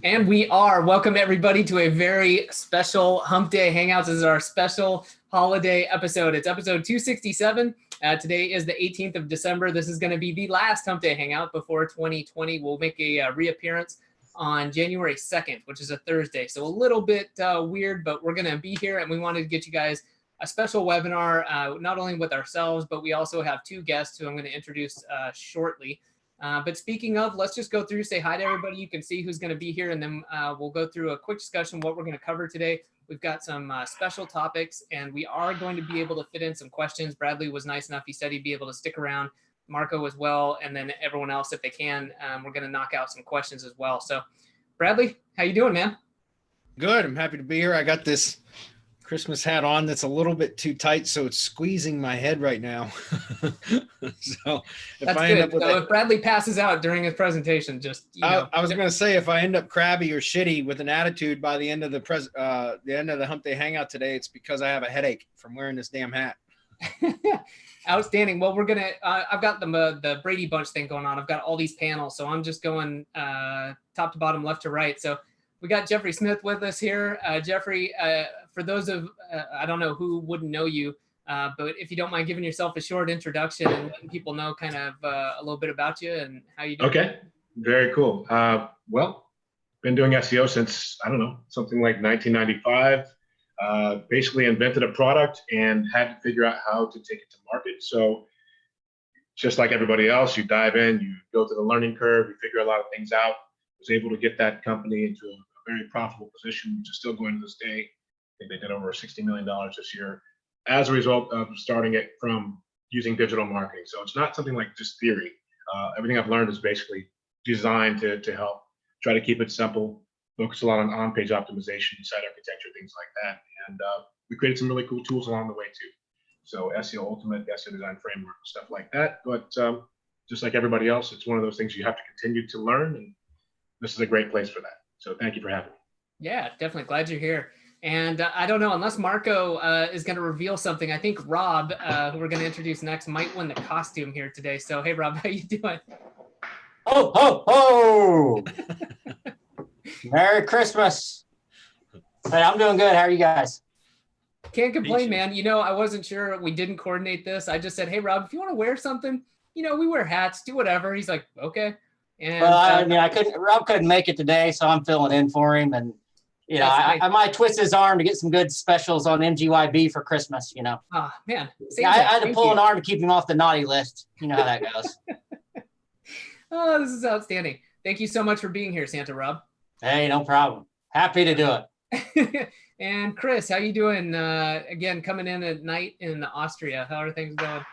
And we are. Welcome everybody to a very special Hump Day Hangouts. This is our special holiday episode. It's episode 267. Today is the 18th of December. This is going to be the last Hump Day Hangout before 2020. We'll make a reappearance on January 2nd, which is a Thursday. So a little bit weird, but we're going to be here, and we wanted to get you guys a special webinar, not only with ourselves, but we also have two guests who I'm going to introduce shortly. But speaking of, let's just go through, say hi to everybody. You can see who's going to be here, and then we'll go through a quick discussion of what we're going to cover today. We've got some special topics, and we are going to be able to fit in some questions. Bradley was nice enough. He said he'd be able to stick around. Marco as well, and then everyone else if they can. We're going to knock out some questions as well. So, Bradley, how you doing, man? Good. I'm happy to be here. I got this Christmas hat on that's a little bit too tight, so it's squeezing my head right now. So if Bradley passes out during his presentation, just I was going to say, if I end up crabby or shitty with an attitude by the end of the Hump Day Hangout today, it's because I have a headache from wearing this damn hat. Outstanding. Well, we're gonna. I've got the Brady Bunch thing going on. I've got all these panels, so I'm just going top to bottom, left to right. So we got Jeffrey Smith with us here. Jeffrey, for those of I don't know who wouldn't know you, but if you don't mind giving yourself a short introduction and letting people know kind of a little bit about you and how you do. Okay, very cool. Well, been doing SEO since, I don't know, something like 1995. Basically invented a product and had to figure out how to take it to market. So just like everybody else, you dive in, you go through the learning curve, you figure a lot of things out. Was able to get that company into a very profitable position, which is still going to this day. I think they did over $60 million this year as a result of starting it from using digital marketing. So it's not something like just theory. Everything I've learned is basically designed to help try to keep it simple, focus a lot on on-page optimization, site architecture, things like that. And we created some really cool tools along the way too. So SEO Ultimate, SEO Design Framework, stuff like that. But just like everybody else, it's one of those things you have to continue to learn, and this is a great place for that. So thank you for having me. Yeah, definitely. Glad you're here. And I don't know, unless Marco is going to reveal something, I think Rob, who we're going to introduce next, might win the costume here today. So, hey, Rob, how you doing? Ho, ho, ho! Merry Christmas. Hey, I'm doing good. How are you guys? Can't complain, man. I wasn't sure. We didn't coordinate this. I just said, hey, Rob, if you want to wear something, we wear hats, do whatever. He's like, okay. And, well, Rob couldn't make it today, so I'm filling in for him. And, I might twist his arm to get some good specials on MGYB for Christmas, Oh, man. I had to pull an arm to keep him off the naughty list. You know how that goes. Oh, this is outstanding. Thank you so much for being here, Santa Rob. Hey, no problem. Happy to do it. And Chris, how you doing? Again, coming in at night in Austria. How are things going?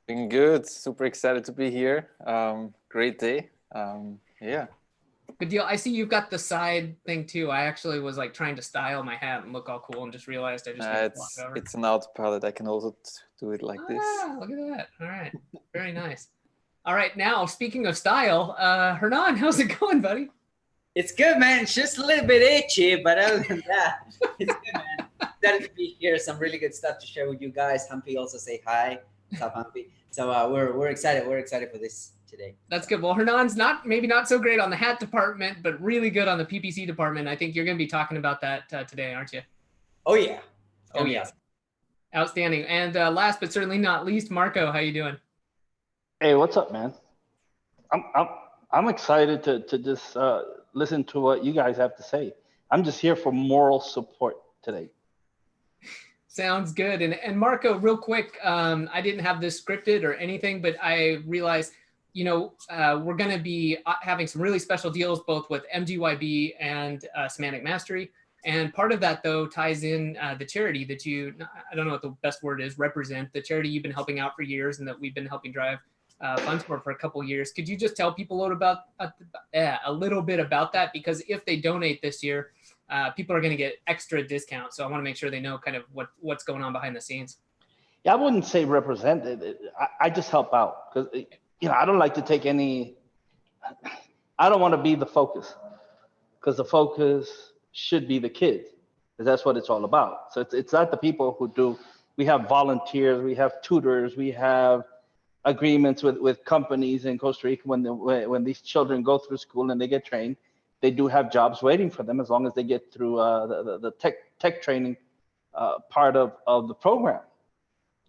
Doing good. Super excited to be here. Great day. Yeah. Good deal. I see you've got the side thing too. I actually was like trying to style my hat and look all cool and just realized I just it's an autopilot. I can also do it like this. Look at that. All right. Very nice. All right. Now, speaking of style, Hernan, how's it going, buddy? It's good, man. It's just a little bit itchy, but other than that, it's good, man. Excited to be here. Some really good stuff to share with you guys. Humpy also say hi. What's up, Humpy? So we're excited. We're excited for this today. That's good. Well, Hernan's maybe not so great on the hat department, but really good on the PPC department. I think you're going to be talking about that today, aren't you? Oh yeah. Oh yeah. Outstanding. And last but certainly not least, Marco, how you doing? Hey, what's up, man? I'm excited to just listen to what you guys have to say. I'm just here for moral support today. Sounds good. And Marco, real quick, I didn't have this scripted or anything, but I realized, we're going to be having some really special deals, both with MGYB and Semantic Mastery. And part of that, though, ties in the charity that I don't know what the best word is, represent, the charity you've been helping out for years and that we've been helping drive funds for a couple of years. Could you just tell people a little bit about that? Because if they donate this year, people are going to get extra discounts. So I want to make sure they know kind of what's going on behind the scenes. Yeah, I wouldn't say represent it. I just help out because, I don't like to take I don't want to be the focus, because the focus should be the kids, because that's what it's all about. So it's not the people who do. We have volunteers, we have tutors, we have agreements with companies in Costa Rica when these children go through school and they get trained. they do have jobs waiting for them as long as they get through the tech training part of the program.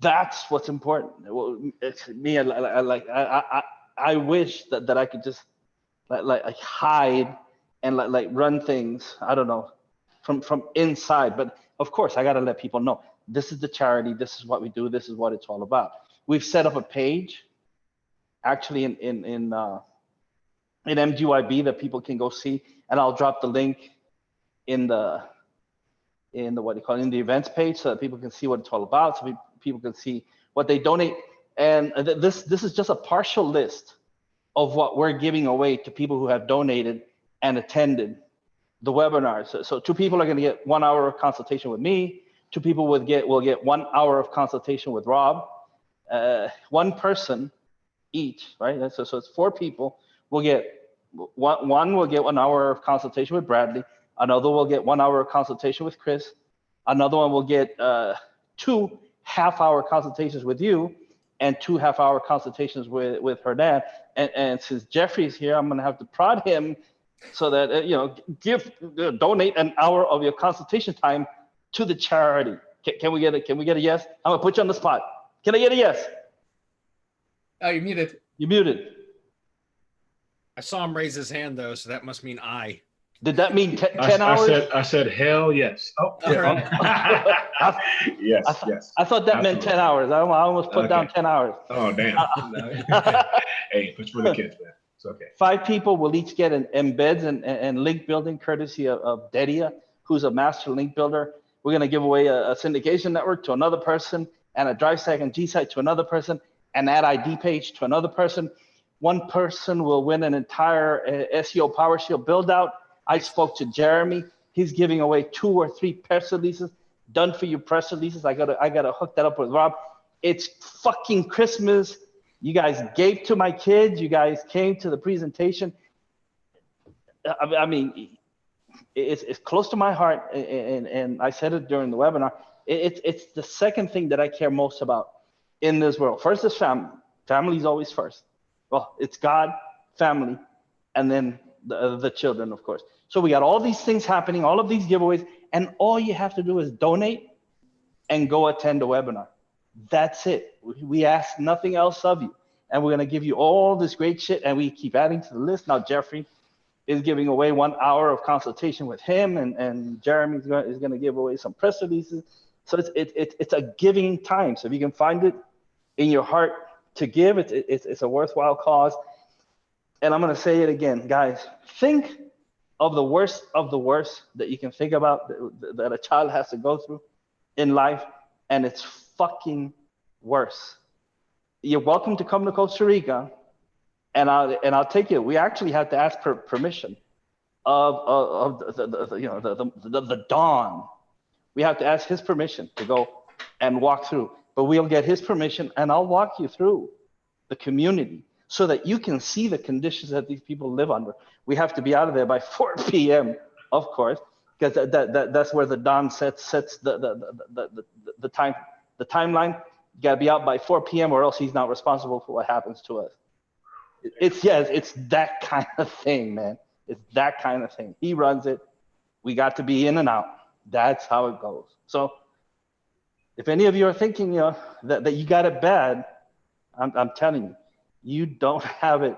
That's what's important. It's me. I wish that I could just like hide and like run things. I don't know, from inside. But of course, I got to let people know this is the charity. This is what we do. This is what it's all about. We've set up a page, actually in MGYB that people can go see, and I'll drop the link in the what do you call it, in the events page, so that people can see what it's all about. So people can see what they donate. And this is just a partial list of what we're giving away to people who have donated and attended the webinars. So 2 people are going to get 1 hour of consultation with me. 2 people will get 1 hour of consultation with Rob. 1 person each, right? So it's 4 people. We'll get one will get 1 hour of consultation with Bradley. Another will get 1 hour of consultation with Chris. Another one will get 2 half-hour consultations with you, and 2 half-hour consultations with her dad. And since Jeffrey's here, I'm gonna have to prod him so that donate an hour of your consultation time to the charity. Can we get a yes? I'm gonna put you on the spot. Can I get a yes? Oh, you're muted. You're muted. I saw him raise his hand though, so that must mean aye. Did that mean 10 hours? I said hell yes. Oh, yeah. yes. I thought that meant 10 hours. I almost put down 10 hours. Oh, damn. Hey, it's for the kids, man. It's okay. 5 people will each get an embeds and link building courtesy of Dedia, who's a master link builder. We're going to give away a syndication network to another person, and a drive stack and G-site to another person, and ad ID page to another person. 1 person will win an entire SEO PowerShield build out. I spoke to Jeremy. He's giving away 2 or 3 press releases, done for you press releases. I gotta hook that up with Rob. It's fucking Christmas. You guys gave to my kids. You guys came to the presentation. I mean, it's close to my heart, and I said it during the webinar. It's the second thing that I care most about in this world. First is family. Family is always first. Well, it's God, family, and then the children, of course. So we got all these things happening, all of these giveaways, and all you have to do is donate and go attend a webinar. That's it. We ask nothing else of you. And we're going to give you all this great shit, and we keep adding to the list. Now, Jeffrey is giving away 1 hour of consultation with him, and Jeremy is going to give away some press releases. So it's a giving time. So if you can find it in your heart to give, it's a worthwhile cause. And I'm going to say it again, guys, think of the worst that you can think about that a child has to go through in life, and it's fucking worse. You're welcome to come to Costa Rica, and I'll take it. We actually had to ask permission of the Don. We have to ask his permission to go and walk through, but we'll get his permission, and I'll walk you through the community, so that you can see the conditions that these people live under. We have to be out of there by 4 p.m., of course, because that's where the Don sets the timeline. You gotta be out by 4 p.m. or else he's not responsible for what happens to us. It's that kind of thing, man. It's that kind of thing. He runs it. We got to be in and out. That's how it goes. So if any of you are thinking that you got it bad, I'm telling you, you don't have it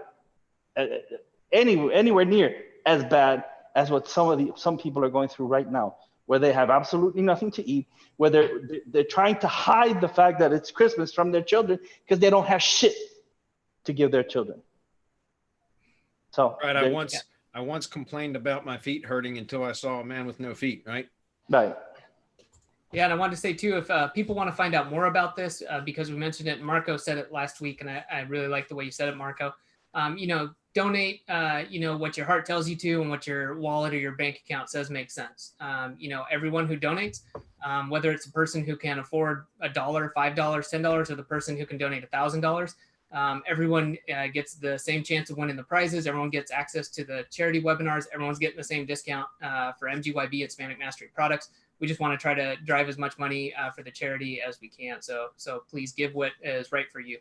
anywhere near as bad as what some people are going through right now, where they have absolutely nothing to eat, where they're trying to hide the fact that it's Christmas from their children because they don't have shit to give their children. So right, I once complained about my feet hurting until I saw a man with no feet. Right. Right. Yeah, and I wanted to say too, if people want to find out more about this, because we mentioned it, Marco said it last week, and I really like the way you said it, Marco. Donate, what your heart tells you to, and what your wallet or your bank account says makes sense. Everyone who donates, whether it's a person who can afford $1, $5, $10, or the person who can donate $1,000, everyone gets the same chance of winning the prizes. Everyone gets access to the charity webinars. Everyone's getting the same discount for MGYB and Semantic Mastery products. We just want to try to drive as much money for the charity as we can. So please give what is right for you.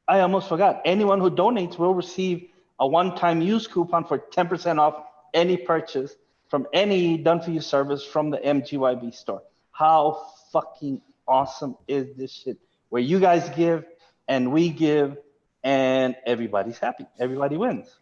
I almost forgot. Anyone who donates will receive a one-time use coupon for 10% off any purchase from any done for you service from the MGYB store. How fucking awesome is this shit? Where you guys give and we give and everybody's happy. Everybody wins.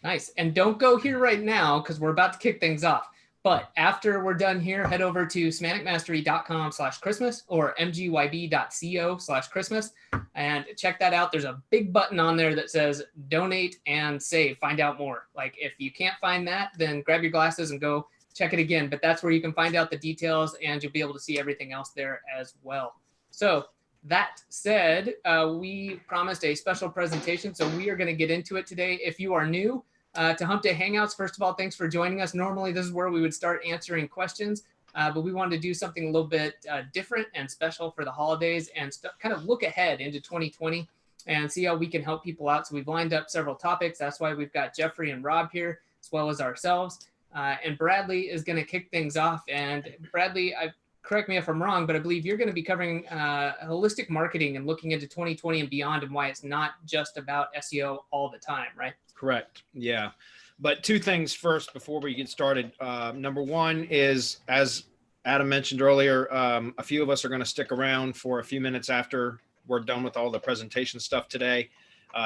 Nice. And don't go here right now because we're about to kick things off. But after we're done here, head over to semanticmastery.com/Christmas or mgyb.co/Christmas and check that out. There's a big button on there that says donate and save, find out more. Like if you can't find that, then grab your glasses and go check it again. But that's where you can find out the details and you'll be able to see everything else there as well. So that said, we promised a special presentation, so we are going to get into it today. If you are new to Hump Day Hangouts, first of all, thanks for joining us. Normally, this is where we would start answering questions, but we wanted to do something a little bit different and special for the holidays and kind of look ahead into 2020 and see how we can help people out. So we've lined up several topics. That's why we've got Jeffrey and Rob here, as well as ourselves. And Bradley is going to kick things off. And Bradley, correct me if I'm wrong, but I believe you're going to be covering holistic marketing and looking into 2020 and beyond and why it's not just about SEO all the time, right? Correct. Yeah. But two things first before we get started. Number one is, as Adam mentioned earlier, a few of us are going to stick around for a few minutes after we're done with all the presentation stuff today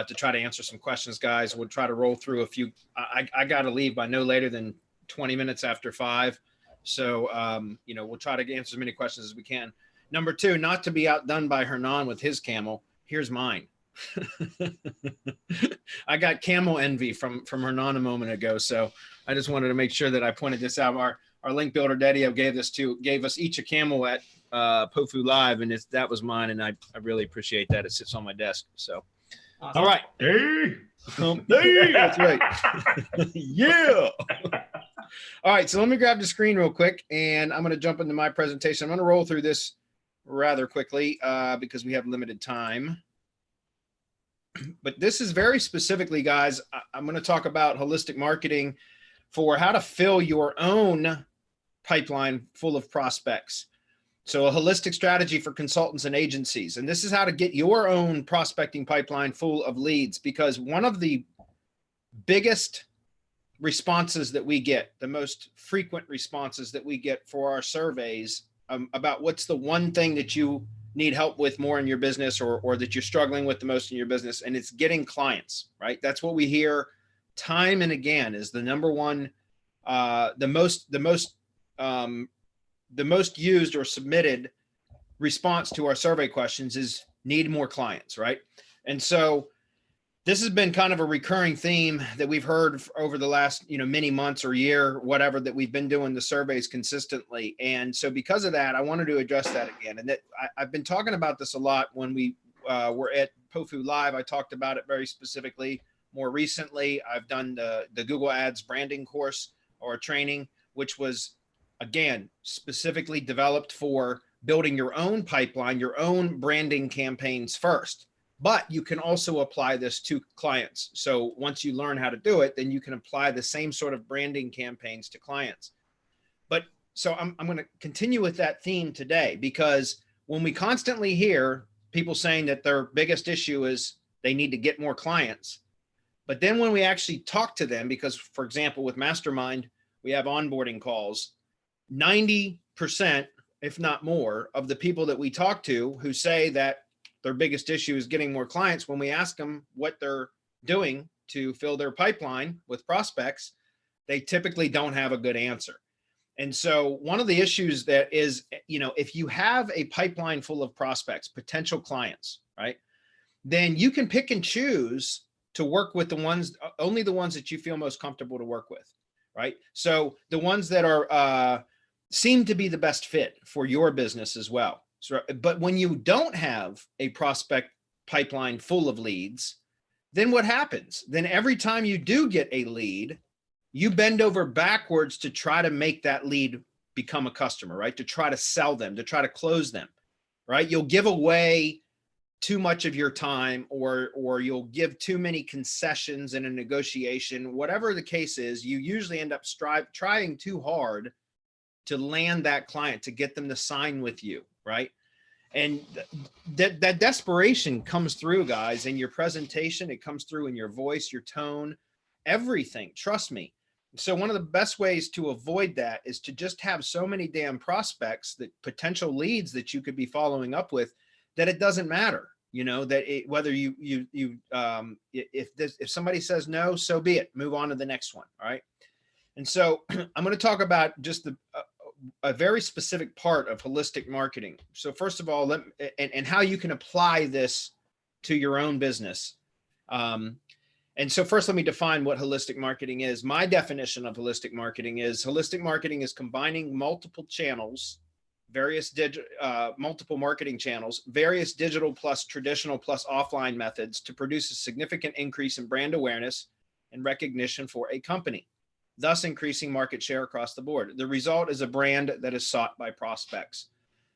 to try to answer some questions, guys. We'll try to roll through a few. I got to leave by no later than 20 minutes after 5. So, we'll try to answer as many questions as we can. Number two, not to be outdone by Hernan with his camel. Here's mine. I got camel envy from Hernan a moment ago. So I just wanted to make sure that I pointed this out. Our link builder Dedio gave us each a camel at POFU Live, and that was mine. And I really appreciate that. It sits on my desk. So, awesome. All right. Hey. Hey, that's right. Yeah. All right, so let me grab the screen real quick, and I'm going to jump into my presentation. I'm going to roll through this rather quickly because we have limited time. But this is very specifically, guys, I'm going to talk about holistic marketing for how to fill your own pipeline full of prospects. So a holistic strategy for consultants and agencies. And this is how to get your own prospecting pipeline full of leads, because one of the biggest responses that we get, the most frequent responses that we get for our surveys about what's the one thing that you need help with more in your business or that you're struggling with the most in your business, and it's getting clients, right? That's what we hear time and again is the number one, the most used or submitted response to our survey questions is need more clients, right? And so this has been kind of a recurring theme that we've heard over the last, many months or year, whatever, that we've been doing the surveys consistently. And so because of that, I wanted to address that again. And that I've been talking about this a lot when we were at POFU Live. I talked about it very specifically. More recently, I've done the Google Ads branding course or training, which was, again, specifically developed for building your own pipeline, your own branding campaigns first. But you can also apply this to clients. So once you learn how to do it, then you can apply the same sort of branding campaigns to clients. But so I'm going to continue with that theme today, because when we constantly hear people saying that their biggest issue is they need to get more clients, but then when we actually talk to them, because for example, with Mastermind, we have onboarding calls, 90%, if not more, of the people that we talk to who say that their biggest issue is getting more clients, when we ask them what they're doing to fill their pipeline with prospects, they typically don't have a good answer. And so one of the issues that is, if you have a pipeline full of prospects, potential clients, right, then you can pick and choose to work with only the ones that you feel most comfortable to work with, right? So the ones that are seem to be the best fit for your business as well. So, but when you don't have a prospect pipeline full of leads, then what happens? Then every time you do get a lead, you bend over backwards to try to make that lead become a customer, right? To try to sell them, to try to close them, right? You'll give away too much of your time, or you'll give too many concessions in a negotiation. Whatever the case is, you usually end up trying too hard to land that client, to get them to sign with you, right? And that desperation comes through, guys, in your presentation. It comes through in your voice, your tone, everything. Trust me. so one of the best ways to avoid that is to just have so many damn prospects, that potential leads that you could be following up with, that it doesn't matter, you know, that whether if somebody says no, so be it, move on to the next one. All right. And so I'm going to talk about just a very specific part of holistic marketing. So first of all, and how you can apply this to your own business. And so first, let me define what holistic marketing is. My definition of holistic marketing is combining multiple channels, multiple marketing channels, various digital plus traditional plus offline methods to produce a significant increase in brand awareness and recognition for a company, thus increasing market share across the board. The result is a brand that is sought by prospects.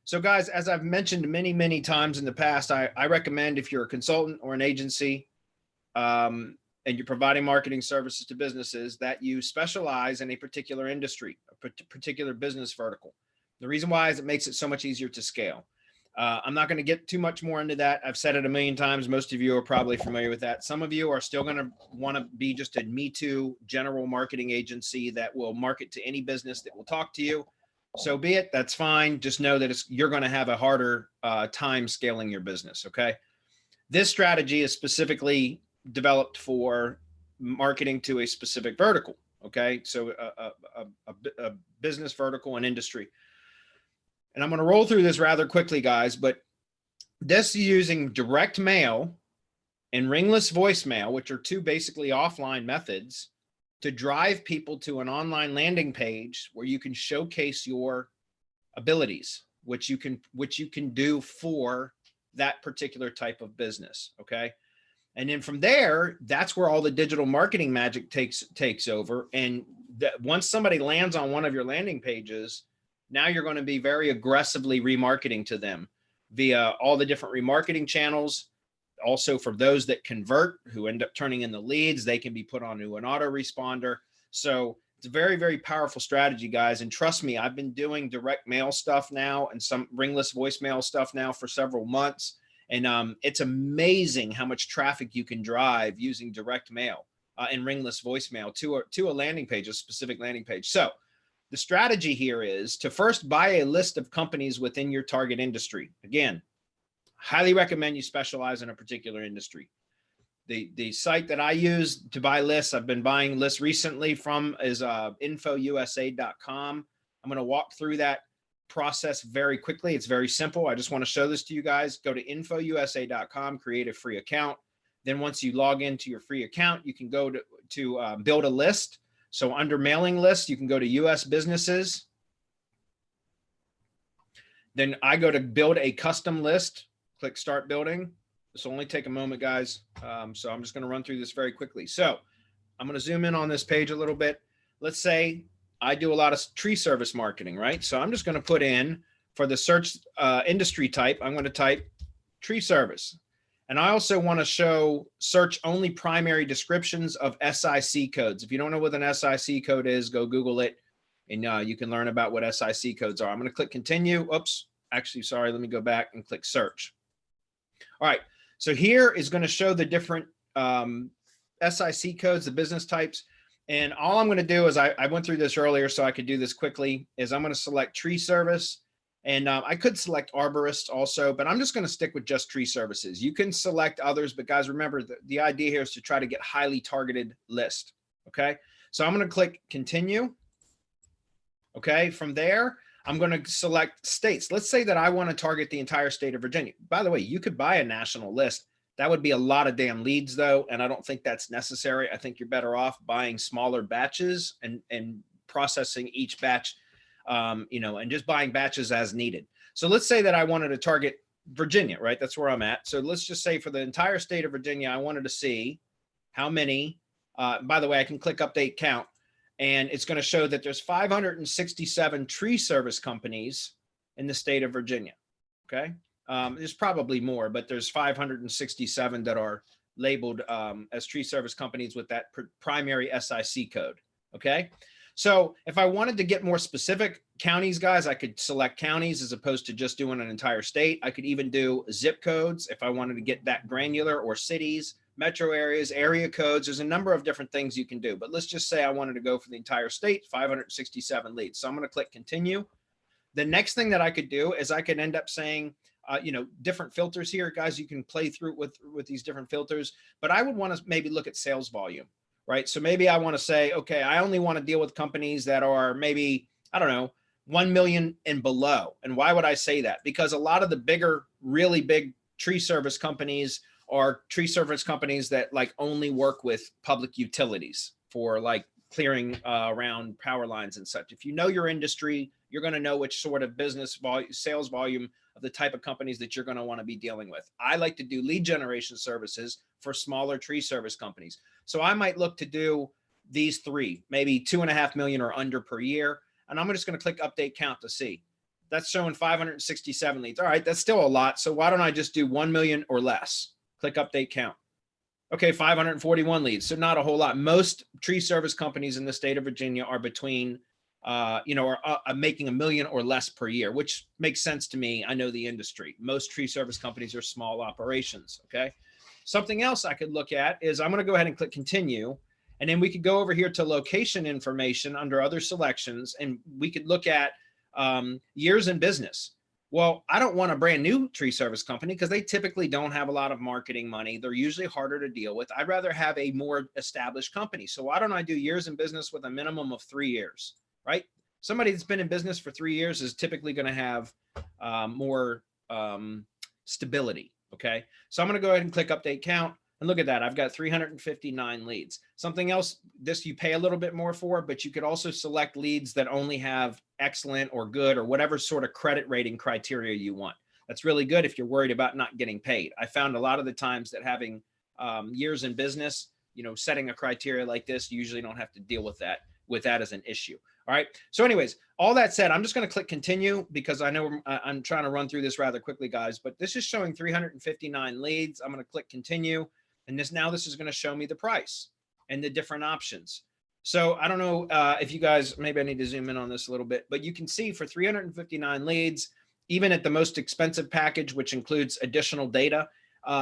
So guys, as I've mentioned many, many times in the past, I recommend, if you're a consultant or an agency, and you're providing marketing services to businesses, that you specialize in a particular industry, a particular business vertical. The reason why is it makes it so much easier to scale. I'm not going to get too much more into that. I've said it a million times. Most of you are probably familiar with that. Some of you are still going to want to be just a Me Too general marketing agency that will market to any business that will talk to you. So be it. That's fine. Just know that you're going to have a harder time scaling your business. Okay. This strategy is specifically developed for marketing to a specific vertical. Okay. So a business vertical and industry. And I'm going to roll through this rather quickly, guys, but this is using direct mail and ringless voicemail, which are two basically offline methods, to drive people to an online landing page where you can showcase your abilities, which you can do for that particular type of business. Okay. And then from there, that's where all the digital marketing magic takes over. And once somebody lands on one of your landing pages, now you're going to be very aggressively remarketing to them via all the different remarketing channels. Also, for those that convert, who end up turning in the leads, they can be put onto an autoresponder. So it's a very, very powerful strategy, guys. And trust me, I've been doing direct mail stuff now and some ringless voicemail stuff now for several months. And it's amazing how much traffic you can drive using direct mail and ringless voicemail to a landing page, a specific landing page. So the strategy here is to first buy a list of companies within your target industry. Again, highly recommend you specialize in a particular industry. The site that I use to buy lists, I've been buying lists recently from, is infousa.com. I'm going to walk through that process very quickly. It's very simple. I just want to show this to you guys. Go to infousa.com, create a free account. Then once you log into your free account, you can go to build a list. So under mailing lists, you can go to US businesses. Then I go to build a custom list, click start building. This will only take a moment, guys. So I'm just going to run through this very quickly. So I'm going to zoom in on this page a little bit. Let's say I do a lot of tree service marketing, right? So I'm just going to put in, for the search industry type, I'm going to type tree service. And I also want to show search only primary descriptions of SIC codes. If you don't know what an SIC code is, go Google it and you can learn about what SIC codes are. I'm going to click continue. Oops, actually, sorry. Let me go back and click search. All right. So here is going to show the different SIC codes, the business types. And all I'm going to do is, I went through this earlier so I could do this quickly, is I'm going to select tree service. And I could select arborists also, but I'm just going to stick with just tree services. You can select others, but guys, remember the idea here is to try to get highly targeted list. Okay. So I'm going to click continue. Okay. From there, I'm going to select states. Let's say that I want to target the entire state of Virginia. By the way, you could buy a national list. That would be a lot of damn leads though. And I don't think that's necessary. I think you're better off buying smaller batches and processing each batch, and just buying batches as needed. So let's say that I wanted to target Virginia, right? That's where I'm at. So let's just say for the entire state of Virginia, I wanted to see how many, by the way, I can click update count and it's going to show that there's 567 tree service companies in the state of Virginia. Okay. There's probably more, but there's 567 that are labeled as tree service companies with that primary SIC code. Okay. So if I wanted to get more specific counties, guys, I could select counties as opposed to just doing an entire state. I could even do zip codes if I wanted to get that granular, or cities. metro areas, area codes. There's a number of different things you can do, but let's just say I wanted to go for the entire state, 567 leads. So I'm going to click continue. The next thing that I could do is I could end up saying, different filters here, guys. You can play through with these different filters, but I would want to maybe look at sales volume, right? So maybe I want to say, okay, I only want to deal with companies that are maybe, I don't know, 1 million and below. And why would I say that? Because a lot of the bigger, really big tree service companies are tree service companies that like only work with public utilities for like clearing around power lines and such. If you know your industry, you're going to know which sort of business volume, sales volume of the type of companies that you're going to want to be dealing with. I like to do lead generation services for smaller tree service companies. So I might look to do these three, maybe 2.5 million or under per year. And I'm just going to click update count to see. That's showing 567 leads. All right, that's still a lot. So why don't I just do 1 million or less? Click update count. Okay, 541 leads. So not a whole lot. Most tree service companies in the state of Virginia are between, are making 1 million or less per year, which makes sense to me. I know the industry. Most tree service companies are small operations. Okay. Something else I could look at is I'm going to go ahead and click continue. And then we could go over here to location information under other selections, and we could look at years in business. Well, I don't want a brand new tree service company because they typically don't have a lot of marketing money. They're usually harder to deal with. I'd rather have a more established company. So why don't I do years in business with a minimum of 3 years, right? Somebody that's been in business for 3 years is typically going to have more stability. Okay. So I'm going to go ahead and click update count. And look at that. I've got 359 leads. Something else, this you pay a little bit more for, but you could also select leads that only have excellent or good or whatever sort of credit rating criteria you want. That's really good if you're worried about not getting paid. I found a lot of the times that having years in business, setting a criteria like this, you usually don't have to deal with that as an issue. All right. So anyways, all that said, I'm just going to click continue because I know I'm trying to run through this rather quickly, guys, but this is showing 359 leads. I'm going to click continue. And this is going to show me the price and the different options. So I don't know if you guys, maybe I need to zoom in on this a little bit, but you can see for 359 leads, even at the most expensive package, which includes additional data,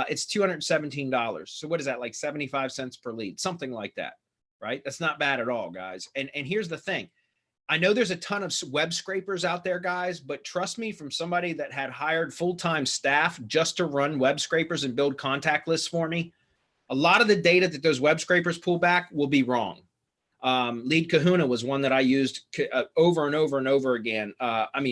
it's $217. So what is that, like 75 cents per lead, something like that, right? That's not bad at all, guys. And here's the thing. I know there's a ton of web scrapers out there, guys, but trust me, from somebody that had hired full-time staff just to run web scrapers and build contact lists for me, a lot of the data that those web scrapers pull back will be wrong. Lead Kahuna was one that I used over and over and over again.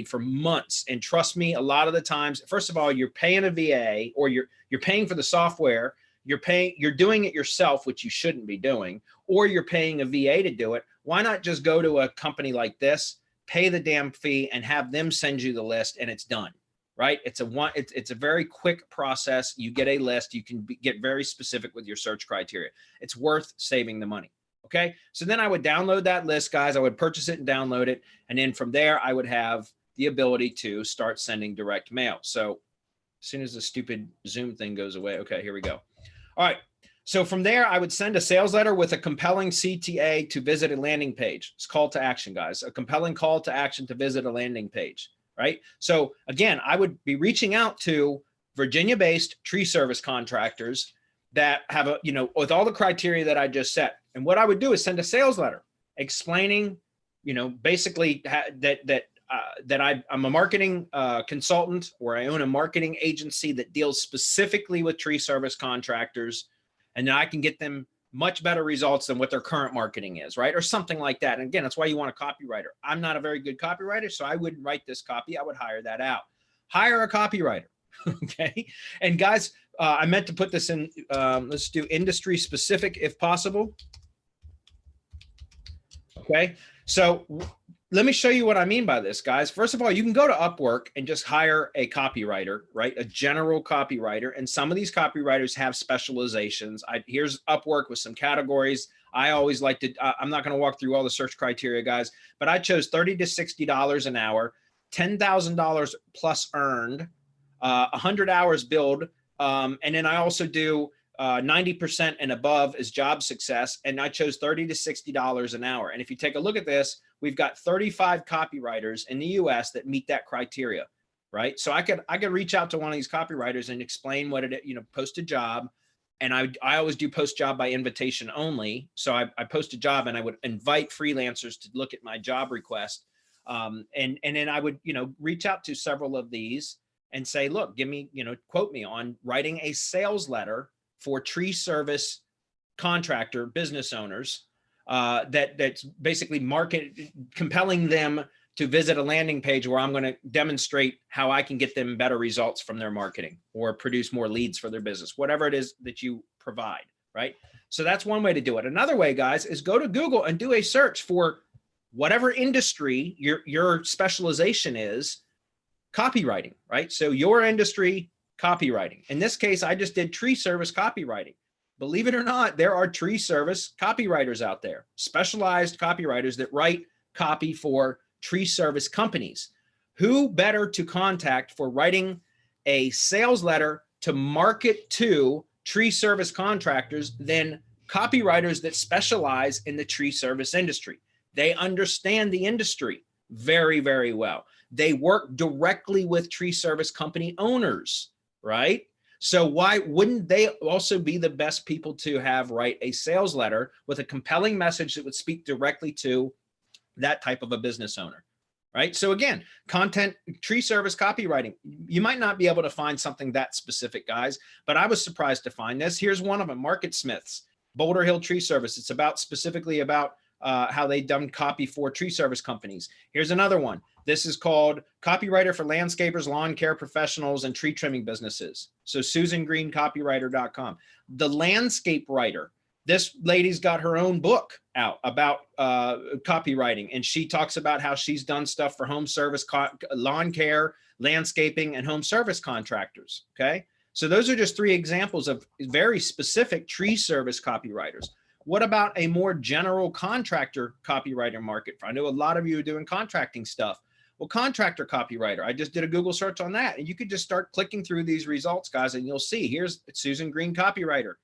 For months. And trust me, a lot of the times, first of all, you're paying a VA or you're paying for the software. You're doing it yourself, which you shouldn't be doing, or you're paying a VA to do it. Why not just go to a company like this, pay the damn fee, and have them send you the list, and it's done. Right? It's a very quick process. You get a list. You can get very specific with your search criteria. It's worth saving the money. Okay. So then I would download that list, guys. I would purchase it and download it. And then from there, I would have the ability to start sending direct mail. So as soon as the stupid Zoom thing goes away, okay, here we go. All right. So from there, I would send a sales letter with a compelling CTA to visit a landing page. It's call to action, guys. A compelling call to action to visit a landing page. Right? So again, I would be reaching out to Virginia-based tree service contractors that have with all the criteria that I just set. And what I would do is send a sales letter explaining, basically that I'm a marketing consultant, or I own a marketing agency that deals specifically with tree service contractors, and then I can get them much better results than what their current marketing is, right? Or something like that. And again, that's why you want a copywriter. I'm not a very good copywriter, so I wouldn't write this copy. I would hire that out. Hire a copywriter, okay? And guys, I meant to put this in, let's do industry specific if possible. Okay, so let me show you what I mean by this, guys. First of all, you can go to Upwork and just hire a copywriter, right? A general copywriter. And some of these copywriters have specializations. Here's Upwork with some categories. I always like to, I'm not going to walk through all the search criteria, guys, but I chose $30 to $60 an hour, $10,000 plus earned, 100 hours billed. And then I also do 90% and above is job success. And I chose $30 to $60 an hour. And if you take a look at this, we've got 35 copywriters in the US that meet that criteria, right? So I could reach out to one of these copywriters and explain what post a job, and I always do post job by invitation only. So I post a job and I would invite freelancers to look at my job request. And then I would, reach out to several of these and say, look, give me, quote me on writing a sales letter for tree service contractor business owners that's basically compelling them to visit a landing page where I'm going to demonstrate how I can get them better results from their marketing or produce more leads for their business, whatever it is that you provide, right? So that's one way to do it. Another way, guys, is go to Google and do a search for whatever industry your specialization is, copywriting, right? So your industry, copywriting. In this case, I just did tree service copywriting. Believe it or not, there are tree service copywriters out there, specialized copywriters that write copy for tree service companies. Who better to contact for writing a sales letter to market to tree service contractors than copywriters that specialize in the tree service industry? They understand the industry very, very well. They work directly with tree service company owners, right? So why wouldn't they also be the best people to have write a sales letter with a compelling message that would speak directly to that type of a business owner, right? So again, content, tree service copywriting, you might not be able to find something that specific, guys, but I was surprised to find this. Here's one of them, Market Smiths, Boulder Hill Tree Service. It's specifically about how they've done copy for tree service companies. Here's another one. This is called Copywriter for Landscapers, Lawn Care Professionals, and Tree Trimming Businesses. So SusanGreenCopywriter.com. The Landscape Writer. This lady's got her own book out about copywriting, and she talks about how she's done stuff for home service, lawn care, landscaping, and home service contractors, okay? So those are just 3 examples of very specific tree service copywriters. What about a more general contractor copywriter market? I know a lot of you are doing contracting stuff. Well, contractor copywriter, I just did a Google search on that, and you could just start clicking through these results, guys, and you'll see, here's Susan Green Copywriter.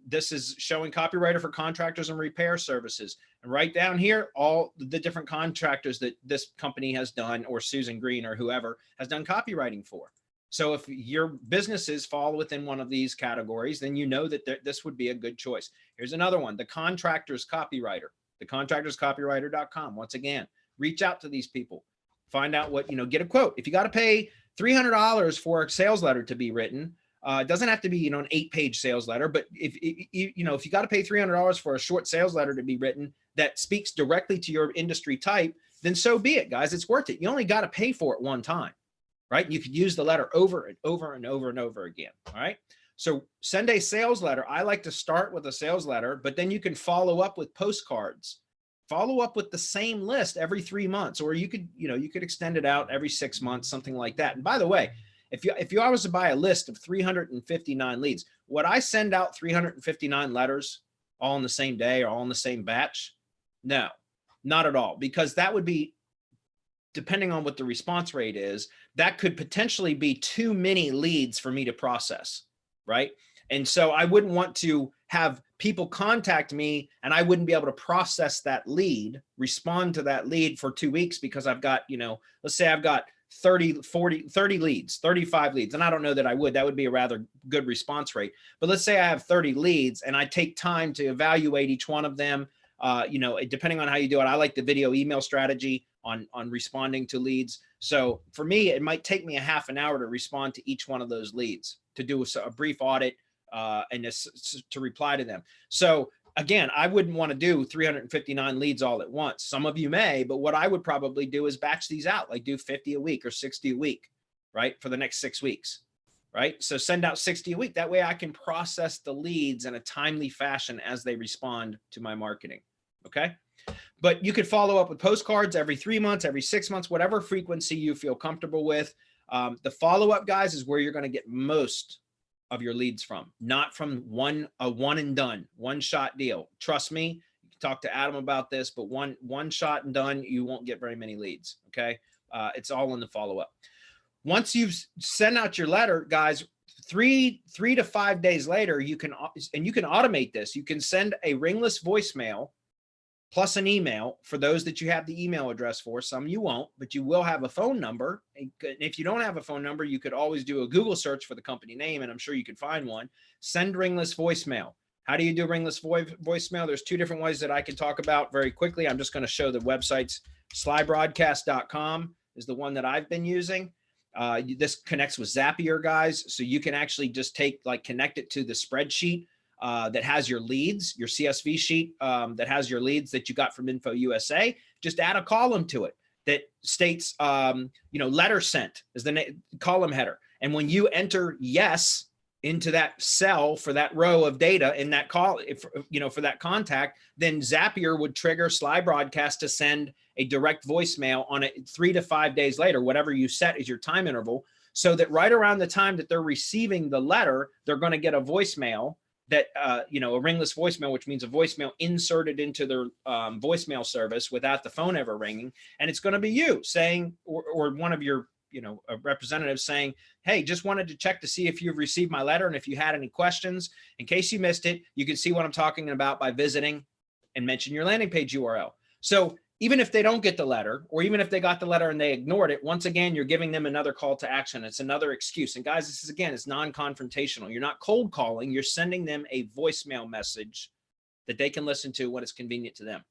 This is showing copywriter for contractors and repair services. And right down here, all the different contractors that this company has done, or Susan Green or whoever has done copywriting for. So if your businesses fall within one of these categories, then you know that this would be a good choice. Here's another one, the contractor's copywriter, thecontractorscopywriter.com. Once again, reach out to these people, find out what, get a quote. If you got to pay $300 for a sales letter to be written, it doesn't have to be, an 8-page sales letter, but if you got to pay $300 for a short sales letter to be written that speaks directly to your industry type, then so be it, guys. It's worth it. You only got to pay for it one time, right? You could use the letter over and over and over and over again. All right. So send a sales letter. I like to start with a sales letter, but then you can follow up with postcards, follow up with the same list every 3 months, or you could extend it out every 6 months, something like that. And by the way, if you was to buy a list of 359 leads, would I send out 359 letters all in the same day or all in the same batch? No, not at all, because that would be, depending on what the response rate is, that could potentially be too many leads for me to process, right? And so I wouldn't want to have people contact me and I wouldn't be able to process that lead, respond to that lead for 2 weeks because I've got, let's say I've got 30 leads, 35 leads. And I don't know that I would, that would be a rather good response rate. But let's say I have 30 leads and I take time to evaluate each one of them. Depending on how you do it, I like the video email strategy on responding to leads. So for me, it might take me a half an hour to respond to each one of those leads, to do a brief audit and to reply to them. So again, I wouldn't want to do 359 leads all at once. Some of you may, but what I would probably do is batch these out, like do 50 a week or 60 a week, right? For the next 6 weeks, right? So send out 60 a week. That way I can process the leads in a timely fashion as they respond to my marketing. Okay. But you could follow up with postcards every 3 months, every 6 months, whatever frequency you feel comfortable with. The follow-up, guys, is where you're going to get most of your leads from, not from a one and done, one shot deal. Trust me, you can talk to Adam about this, but one shot and done, you won't get very many leads. Okay. It's all in the follow-up. Once you've sent out your letter, guys, 3 to 5 days later, you can automate this. You can send a ringless voicemail plus an email for those that you have the email address for. Some you won't, but you will have a phone number. And if you don't have a phone number, you could always do a Google search for the company name, and I'm sure you could find one. Send Ringless voicemail. How do you do Ringless voicemail? There's two different ways that I can talk about very quickly. I'm just going to show the websites. Slybroadcast.com is the one that I've been using. This connects with Zapier, guys. So you can actually just connect it to the spreadsheet that has your leads, your CSV sheet that has your leads that you got from Info USA. Just add a column to it that states, letter sent is the column header. And when you enter yes into that cell for that row of data in that call, for that contact, then Zapier would trigger Sly Broadcast to send a direct voicemail on it 3 to 5 days later, whatever you set as your time interval, so that right around the time that they're receiving the letter, they're going to get a voicemail that, a ringless voicemail, which means a voicemail inserted into their voicemail service without the phone ever ringing. And it's going to be you saying, or one of your a representative saying, hey, just wanted to check to see if you've received my letter. And if you had any questions, in case you missed it, you can see what I'm talking about by visiting and mention your landing page URL. So even if they don't get the letter, or even if they got the letter and they ignored it, once again, you're giving them another call to action. It's another excuse. And guys, this is, again, it's non-confrontational. You're not cold calling. You're sending them a voicemail message that they can listen to when it's convenient to them.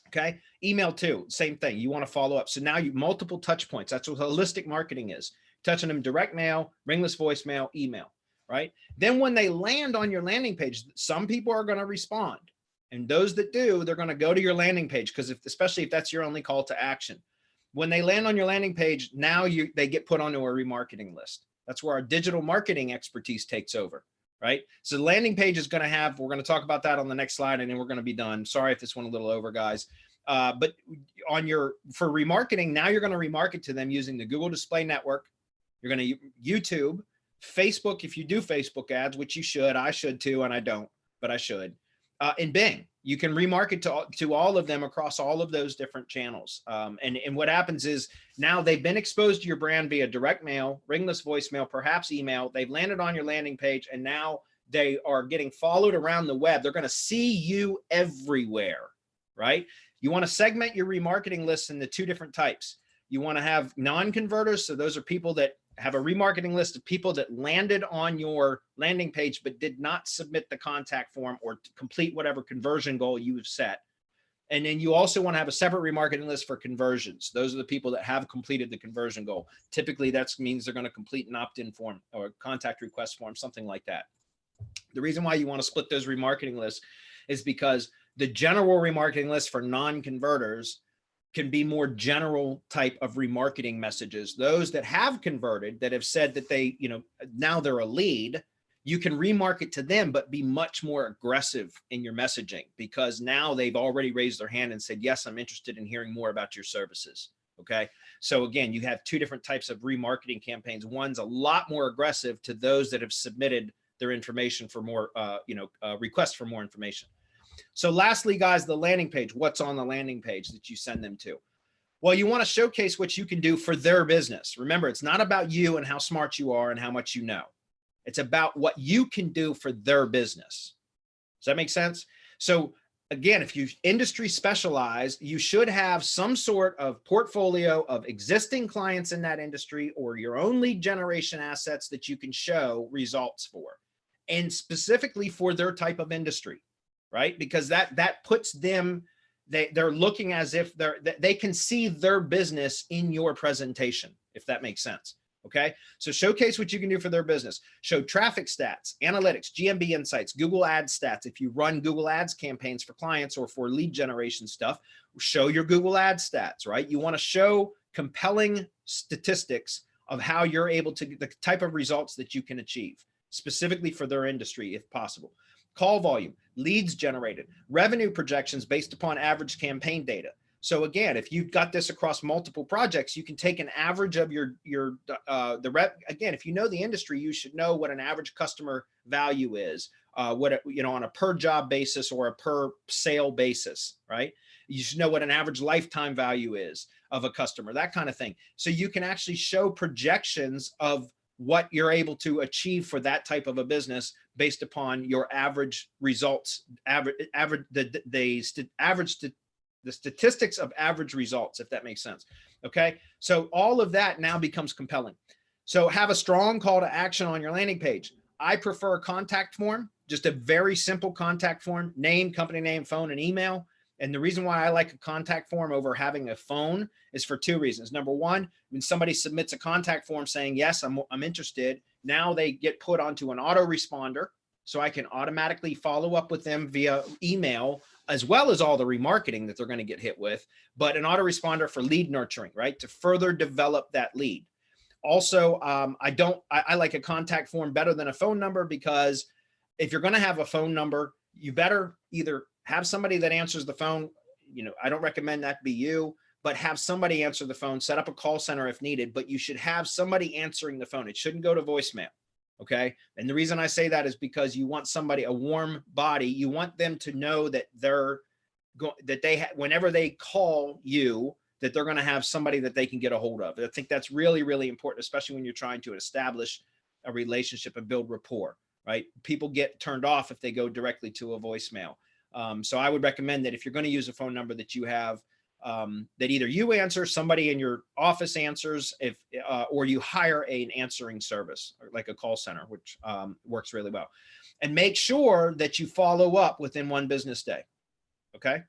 Okay. Email too, same thing. You want to follow up. So now you multiple touch points. That's what holistic marketing is. Touching them direct mail, ringless voicemail, email, right? Then when they land on your landing page, some people are going to respond. And those that do, they're going to go to your landing page, because especially if that's your only call to action. When they land on your landing page, now they get put onto a remarketing list. That's where our digital marketing expertise takes over. Right? So the landing page is going to have, we're going to talk about that on the next slide, and then we're going to be done. Sorry if this went a little over, guys. But for remarketing, now you're going to remarket to them using the Google Display Network. You're going to YouTube, Facebook, if you do Facebook ads, which you should. I should too, and I don't, but I should. And Bing, you can remarket to all of them across all of those different channels. And what happens is now they've been exposed to your brand via direct mail, ringless voicemail, perhaps email. They've landed on your landing page, and now they are getting followed around the web. They're going to see you everywhere, right? You want to segment your remarketing list into two different types. You want to have non-converters. So those are people that have a remarketing list of people that landed on your landing page but did not submit the contact form or complete whatever conversion goal you've set. And then you also want to have a separate remarketing list for conversions. Those are the people that have completed the conversion goal. Typically, that means they're going to complete an opt-in form or contact request form, something like that. The reason why you want to split those remarketing lists is because the general remarketing list for non-converters can be more general type of remarketing messages. Those that have converted, that have said that they, now they're a lead, you can remarket to them, but be much more aggressive in your messaging, because now they've already raised their hand and said, yes, I'm interested in hearing more about your services. Okay. So again, you have two different types of remarketing campaigns. One's a lot more aggressive to those that have submitted their information for more, requests for more information. So lastly, guys, the landing page. What's on the landing page that you send them to? Well, you want to showcase what you can do for their business. Remember, it's not about you and how smart you are and how much you know. It's about what you can do for their business. Does that make sense? So again, if you industry specialize, you should have some sort of portfolio of existing clients in that industry or your own lead generation assets that you can show results for, and specifically for their type of industry. Right? Because that puts them, they're looking as if they can see their business in your presentation, if that makes sense. Okay. So showcase what you can do for their business. Show traffic stats, analytics, GMB insights, Google Ads stats. If you run Google Ads campaigns for clients or for lead generation stuff, show your Google Ads stats, right? You want to show compelling statistics of how you're able to, the type of results that you can achieve specifically for their industry, if possible. Call volume, leads generated, revenue projections based upon average campaign data. So again, if you've got this across multiple projects, you can take an average of again, if you know the industry, you should know what an average customer value is, on a per job basis or a per sale basis, right? You should know what an average lifetime value is of a customer, that kind of thing. So you can actually show projections of what you're able to achieve for that type of a business based upon your average results, average the statistics of average results, if that makes sense. Okay. So all of that now becomes compelling. So have a strong call to action on your landing page. I prefer a contact form, just a very simple contact form, name, company name, phone, and email. And the reason why I like a contact form over having a phone is for two reasons. Number one, when somebody submits a contact form saying, yes, I'm interested, now they get put onto an autoresponder. So I can automatically follow up with them via email, as well as all the remarketing that they're going to get hit with, but an autoresponder for lead nurturing, right? To further develop that lead. Also, I like a contact form better than a phone number, because if you're going to have a phone number, you better either have somebody that answers the phone. You know, I don't recommend that be you, but have somebody answer the phone, set up a call center if needed, but you should have somebody answering the phone. It shouldn't go to voicemail. Okay. And the reason I say that is because you want somebody, a warm body, you want them to know that whenever they call you, that they're going to have somebody that they can get a hold of. I think that's really, really important, especially when you're trying to establish a relationship and build rapport, right? People get turned off if they go directly to a voicemail. So I would recommend that if you're going to use a phone number, that you have that either you answer, somebody in your office answers, or you hire an answering service like a call center, which works really well. And make sure that you follow up within 1 business day. Okay.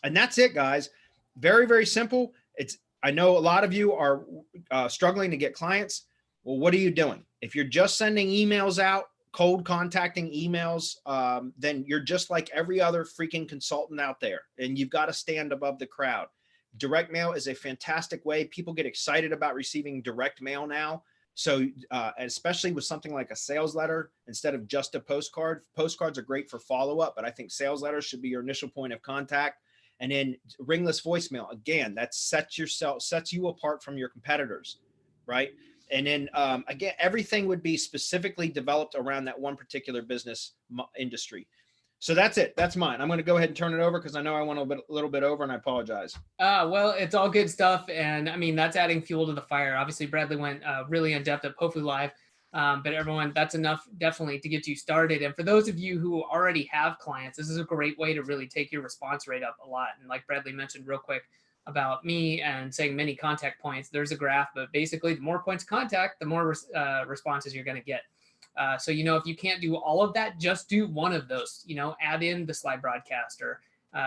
And that's it, guys. Very, very simple. I know a lot of you are struggling to get clients. Well, what are you doing? If you're just sending emails out, cold contacting emails, then you're just like every other freaking consultant out there, and you've got to stand above the crowd. Direct mail is a fantastic way. People get excited about receiving direct mail now. So especially with something like a sales letter, instead of just a postcard. Postcards are great for follow-up, but I think sales letters should be your initial point of contact. And then ringless voicemail, again, that sets you apart from your competitors, right? And then again, everything would be specifically developed around that one particular business industry. So that's it. That's mine. I'm going to go ahead and turn it over, because I know I went a little bit over, and I apologize. Well, it's all good stuff. And I mean, that's adding fuel to the fire. Obviously, Bradley went really in depth at Hopefully Live. But everyone, that's enough definitely to get you started. And for those of you who already have clients, this is a great way to really take your response rate up a lot. And like Bradley mentioned real quick about me and saying many contact points, there's a graph, but basically the more points of contact, the more responses you're going to get. So, you know, if you can't do all of that, just do one of those, you know, add in the slide broadcast, or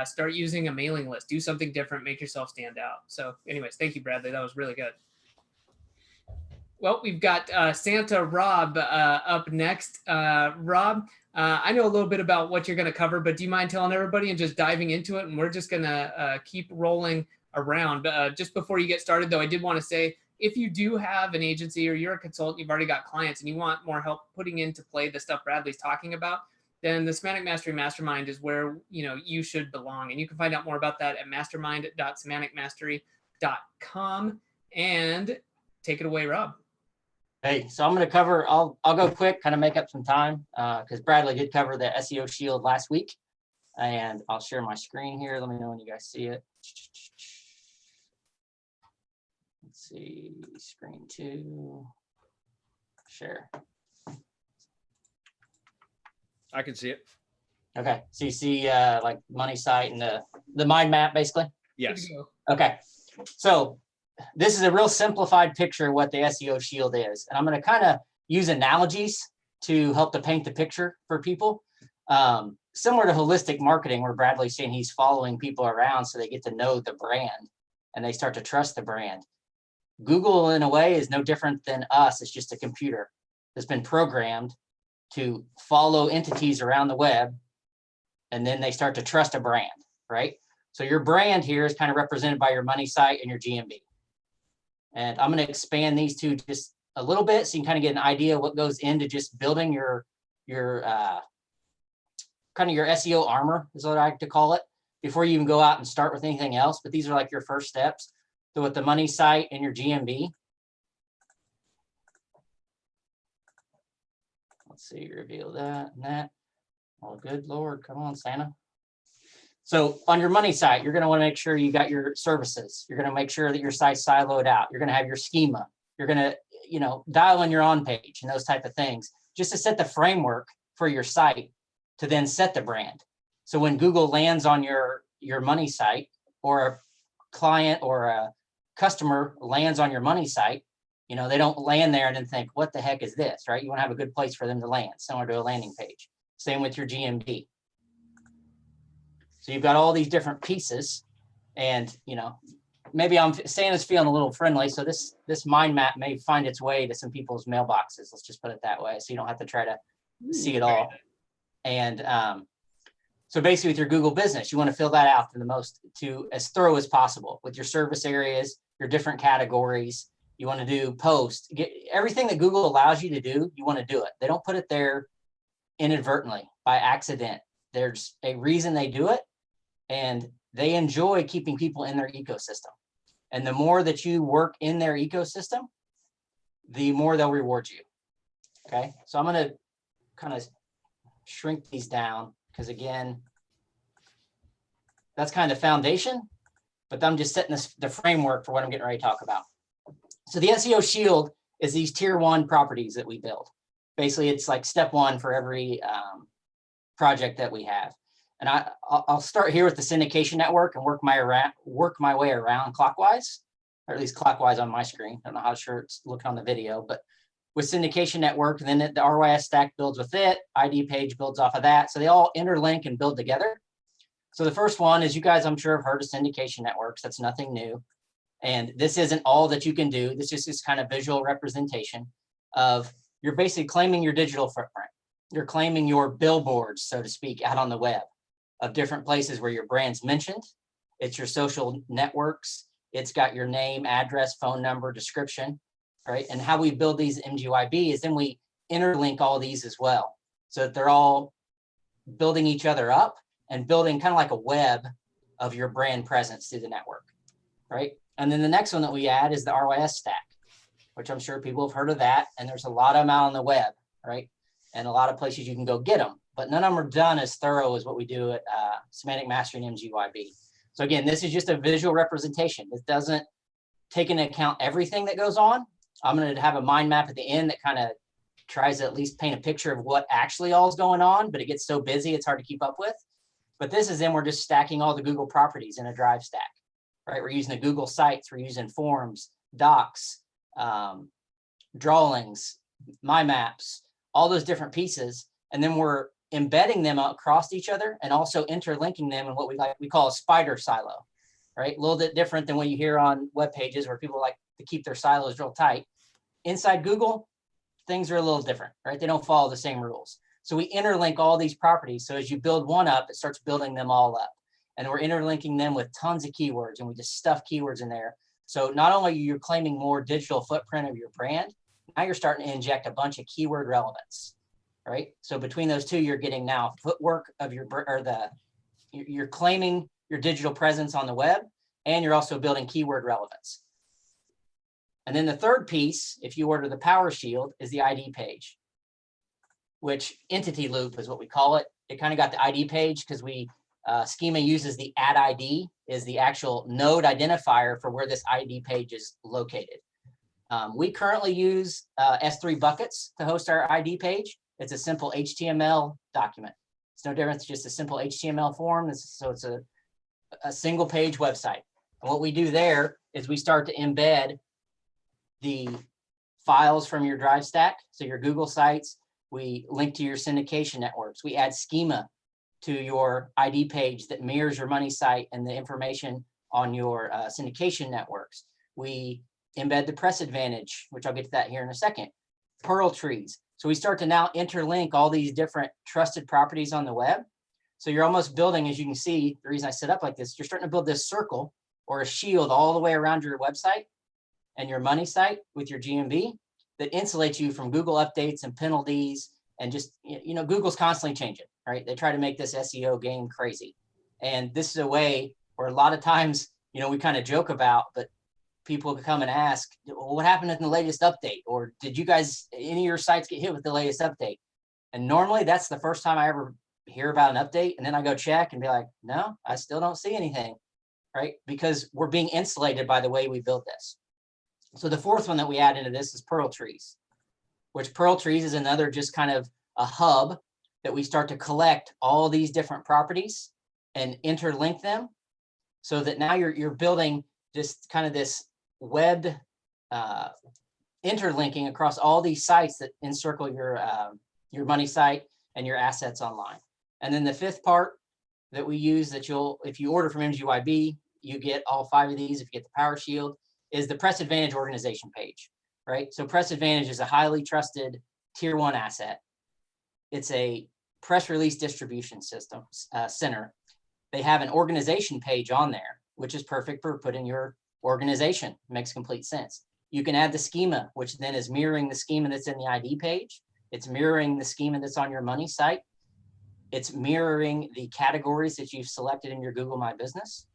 start using a mailing list, do something different, make yourself stand out. So anyways, thank you, Bradley. That was really good. Well, we've got Santa Rob up next. Rob, I know a little bit about what you're going to cover, but do you mind telling everybody and just diving into it? And we're just going to keep rolling around. Just before you get started, though, I did want to say, if you do have an agency or you're a consultant, you've already got clients, and you want more help putting into play the stuff Bradley's talking about, then the Semantic Mastery Mastermind is where, you know, you should belong. And you can find out more about that at mastermind.semanticmastery.com. And take it away, Rob. Hey, so I'm going to cover, I'll go quick, kind of make up some time, because Bradley did cover the SEO Shield last week. And I'll share my screen here. Let me know when you guys see it. Let's see, screen 2, share. I can see it. Okay, so you see like money site and the mind map, basically? Yes. Okay, so this is a real simplified picture of what the SEO Shield is. And I'm going to kind of use analogies to help to paint the picture for people. Similar to holistic marketing, where Bradley's saying he's following people around so they get to know the brand and they start to trust the brand. Google, in a way, is no different than us. It's just a computer that's been programmed to follow entities around the web, and then they start to trust a brand, right? So your brand here is kind of represented by your money site and your GMB. And I'm going to expand these two just a little bit so you can kind of get an idea of what goes into just building your kind of your SEO armor, is what I like to call it, before you even go out and start with anything else. But these are like your first steps. So with the money site and your GMB, let's see, reveal that and that. Oh, good Lord, come on, Santa. So on your money site, you're going to want to make sure you got your services. You're going to make sure that your site's siloed out. You're going to have your schema. You're going to, you know, dial in your on page and those type of things, just to set the framework for your site to then set the brand. So when Google lands on your money site, or a client or a customer lands on your money site, you know, they don't land there and then think, what the heck is this, right? You want to have a good place for them to land, similar to a landing page. Same with your GMB. So you've got all these different pieces, and, you know, maybe I'm saying this feeling a little friendly. So this mind map may find its way to some people's mailboxes. Let's just put it that way. So you don't have to try to see it all. And so basically with your Google business, you want to fill that out to as thorough as possible with your service areas, your different categories. You want to do posts, get everything that Google allows you to do. You want to do it. They don't put it there inadvertently by accident. There's a reason they do it, and they enjoy keeping people in their ecosystem. And the more that you work in their ecosystem, the more they'll reward you. Okay. So I'm going to kind of shrink these down, because again, that's kind of the foundation, but I'm just setting the framework for what I'm getting ready to talk about. So the SEO Shield is these tier 1 properties that we build. Basically, it's like step 1 for every project that we have. And I'll start here with the syndication network and work my way around clockwise, or at least clockwise on my screen. I don't know how sure it's looking on the video, but with syndication network, and then the RYS stack builds with it, ID page builds off of that. So they all interlink and build together. So the first one is, you guys, I'm sure, have heard of syndication networks. That's nothing new. And this isn't all that you can do. This is just kind of visual representation of, you're basically claiming your digital footprint. You're claiming your billboards, so to speak, out on the web of different places where your brand's mentioned. It's your social networks. It's got your name, address, phone number, description, right? And how we build these MGYB is then we interlink all these as well, so that they're all building each other up and building kind of like a web of your brand presence through the network, right? And then the next one that we add is the RYS stack, which I'm sure people have heard of that. And there's a lot of them out on the web, right? And a lot of places you can go get them, but none of them are done as thorough as what we do at Semantic Mastery and MGYB. So again, this is just a visual representation. It doesn't take into account everything that goes on. I'm going to have a mind map at the end that kind of tries to at least paint a picture of what actually all is going on, but it gets so busy, it's hard to keep up with. But this is we're just stacking all the Google properties in a Drive stack, right? We're using the Google Sites, we're using Forms, Docs, Drawings, My Maps, all those different pieces. And then we're embedding them across each other and also interlinking them in what we call a spider silo, right? A little bit different than what you hear on web pages where people like to keep their silos real tight. Inside Google, things are a little different, right? They don't follow the same rules. So we interlink all these properties. So as you build one up, it starts building them all up. And we're interlinking them with tons of keywords, and we just stuff keywords in there. So not only you're claiming more digital footprint of your brand, now you're starting to inject a bunch of keyword relevance, right? So between those two, you're getting now footwork of you're claiming your digital presence on the web, and you're also building keyword relevance. And then the third piece, if you order the Power Shield, is the ID page, which entity loop is what we call it. It kind of got the ID page because Schema uses the @ID is the actual node identifier for where this ID page is located. We currently use S3 buckets to host our ID page. It's a simple HTML document. It's no different. It's just a simple HTML form. So it's a single page website. And what we do there is we start to embed the files from your Drive stack. So your Google Sites, we link to your syndication networks. We add schema to your ID page that mirrors your money site and the information on your syndication networks. We embed the press advantage, which I'll get to that here in a second. Pearl trees. So we start to now interlink all these different trusted properties on the web. So you're almost building, as you can see, the reason I set up like this, you're starting to build this circle or a shield all the way around your website and your money site with your GMB that insulates you from Google updates and penalties. And just, you know, Google's constantly changing, right? They try to make this SEO game crazy. And this is a way where a lot of times, you know, we kind of joke about, but people come and ask, well, what happened in the latest update? Or did you guys, any of your sites get hit with the latest update? And normally that's the first time I ever hear about an update. And then I go check and be like, no, I still don't see anything, right? Because we're being insulated by the way we built this. So the fourth one that we add into this is Pearl trees, which Pearl trees is another just kind of a hub that we start to collect all these different properties and interlink them so that now you're building just kind of this web interlinking across all these sites that encircle your money site and your assets online. And then the fifth part that we use that if you order from MGYB, you get all 5 of these if you get the Power Shield, is the Press Advantage organization page, right? So Press Advantage is a highly trusted tier 1 asset. It's a press release distribution system center. They have an organization page on there, which is perfect for putting your organization. Makes complete sense. You can add the schema, which then is mirroring the schema that's in the ID page. It's mirroring the schema that's on your money site. It's mirroring the categories that you've selected in your Google My Business,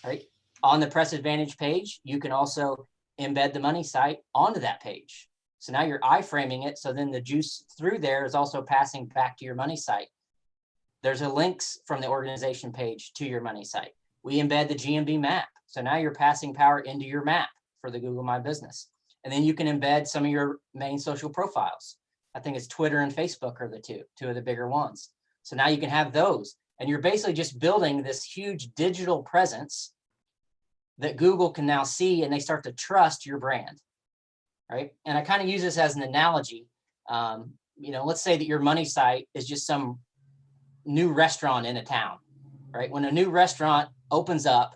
right? On the Press Advantage page, you can also embed the money site onto that page. So now you're iframing it. So then the juice through there is also passing back to your money site. There's a links from the organization page to your money site. We embed the GMB map. So now you're passing power into your map for the Google My Business. And then you can embed some of your main social profiles. I think it's Twitter and Facebook are the two of the bigger ones. So now you can have those. And you're basically just building this huge digital presence that Google can now see, and they start to trust your brand, right? And I kind of use this as an analogy. Let's say that your money site is just some new restaurant in a town, right? When a new restaurant opens up,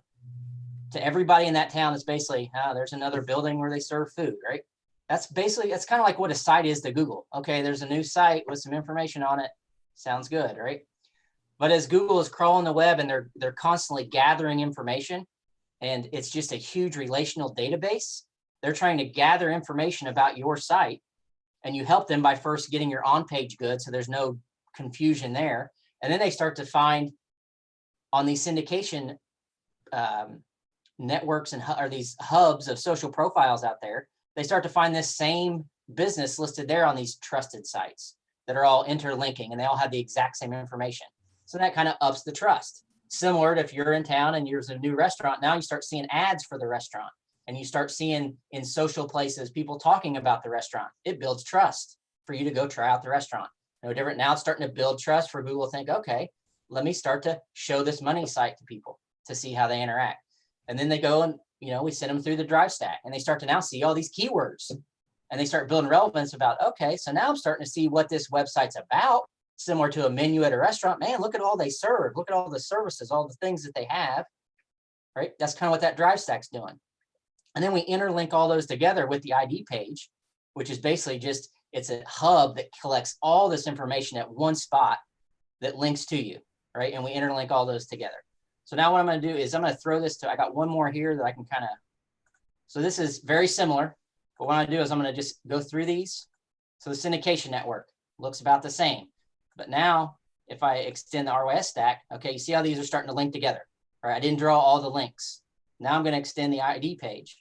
to everybody in that town, it's basically, there's another building where they serve food, right? That's kind of like what a site is to Google. Okay, there's a new site with some information on it. Sounds good, right? But as Google is crawling the web and they're constantly gathering information, and it's just a huge relational database, they're trying to gather information about your site, and you help them by first getting your on-page good, so there's no confusion there. And then they start to find on these syndication networks or these hubs of social profiles out there, they start to find this same business listed there on these trusted sites that are all interlinking, and they all have the exact same information. So that kind of ups the trust. Similar to if you're in town and there's a new restaurant, now you start seeing ads for the restaurant, and you start seeing in social places people talking about the restaurant. It builds trust for you to go try out the restaurant. No different. Now it's starting to build trust for Google to think, okay, let me start to show this money site to people to see how they interact. And then they go and, we send them through the drive stack, and they start to now see all these keywords, and they start building relevance about, okay, so now I'm starting to see what this website's about, similar to a menu at a restaurant. Man, look at all they serve. Look at all the services, all the things that they have, right? That's kind of what that drive stack's doing. And then we interlink all those together with the ID page, which is basically just, it's a hub that collects all this information at one spot that links to you, right? And we interlink all those together. So now what I'm going to do is I'm going to throw this I got one more here that I can kind of, so this is very similar, but what I'm going to do is I'm going to just go through these. So the syndication network looks about the same, but now if I extend the ROS stack, okay, you see how these are starting to link together, all right? I didn't draw all the links. Now I'm going to extend the ID page.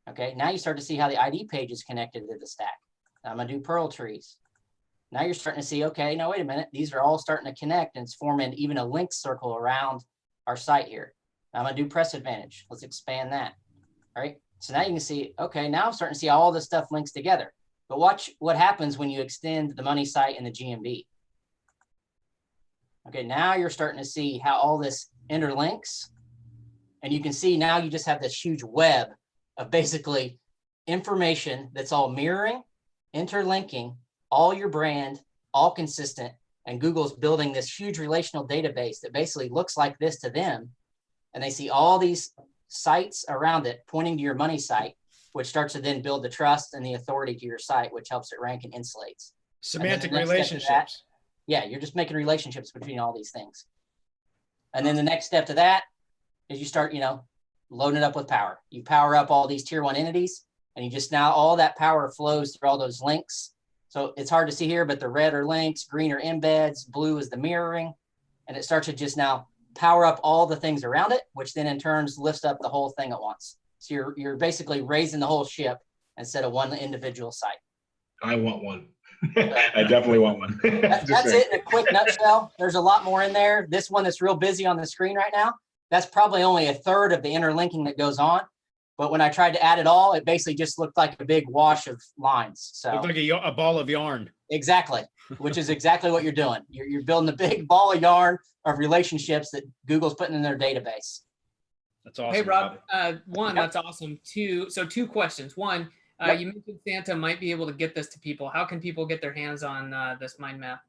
Okay, now you start to see how the ID page is connected to the stack. Now I'm going to do Pearl trees. Now you're starting to see, okay, no, wait a minute. These are all starting to connect, and it's forming even a link circle around our site here. Now I'm going to do Press Advantage. Let's expand that. All right. So now you can see, okay, now I'm starting to see all this stuff links together. But watch what happens when you extend the money site and the GMB. Okay, now you're starting to see how all this interlinks. And you can see now you just have this huge web of basically information that's all mirroring, interlinking, all your brand, all consistent. And Google's building this huge relational database that basically looks like this to them. And they see all these sites around it pointing to your money site, which starts to then build the trust and the authority to your site, which helps it rank and insulates. Semantic relationships. Yeah, you're just making relationships between all these things. And then the next step to that is you start, loading it up with power. You power up all these tier 1 entities, and you just now all that power flows through all those links. So it's hard to see here, but the red are links, green are embeds, blue is the mirroring, and it starts to just now power up all the things around it, which then in turn lifts up the whole thing at once. So you're basically raising the whole ship instead of one individual site. I want one. I definitely want one. That's it in a quick nutshell. There's a lot more in there. This one that's real busy on the screen right now, that's probably only a third of the interlinking that goes on. But when I tried to add it all, it basically just looked like a big wash of lines. So looked like a ball of yarn. Exactly, which is exactly what you're doing. You're building a big ball of yarn of relationships that Google's putting in their database. That's awesome. Hey, Rob, one, Yep. that's awesome. Two questions. One, Yep. you mentioned Santa might be able to get this to people. How can people get their hands on this mind map?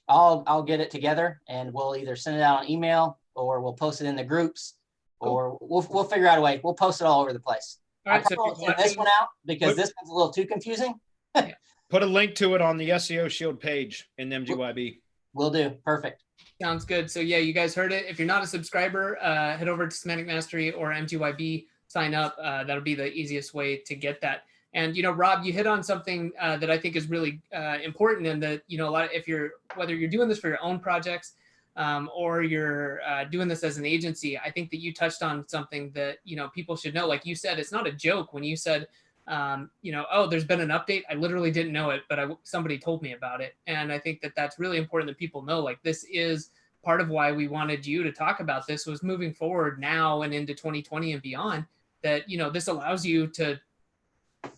I'll get it together and we'll either send it out on email or we'll post it in the groups or we'll figure out a way. We'll post it all over the place. All right, I probably won't send this one out because this one's a little too confusing. Put a link to it on the SEO Shield page in MGYB. Will do. Perfect. Sounds good. So yeah, you guys heard it. If you're not a subscriber, head over to Semantic Mastery or MGYB, sign up. That'll be the easiest way to get that. And, you know, Rob, you hit on something that I think is really important, and that, you know, whether you're doing this for your own projects or you're doing this as an agency, I think that you touched on something that, you know, people should know. Like you said, it's not a joke when you said, you know, oh, there's been an update. I literally didn't know it, but somebody told me about it. And I think that that's really important that people know, like, this is part of why we wanted you to talk about this, was moving forward now and into 2020 and beyond, that, you know, this allows you to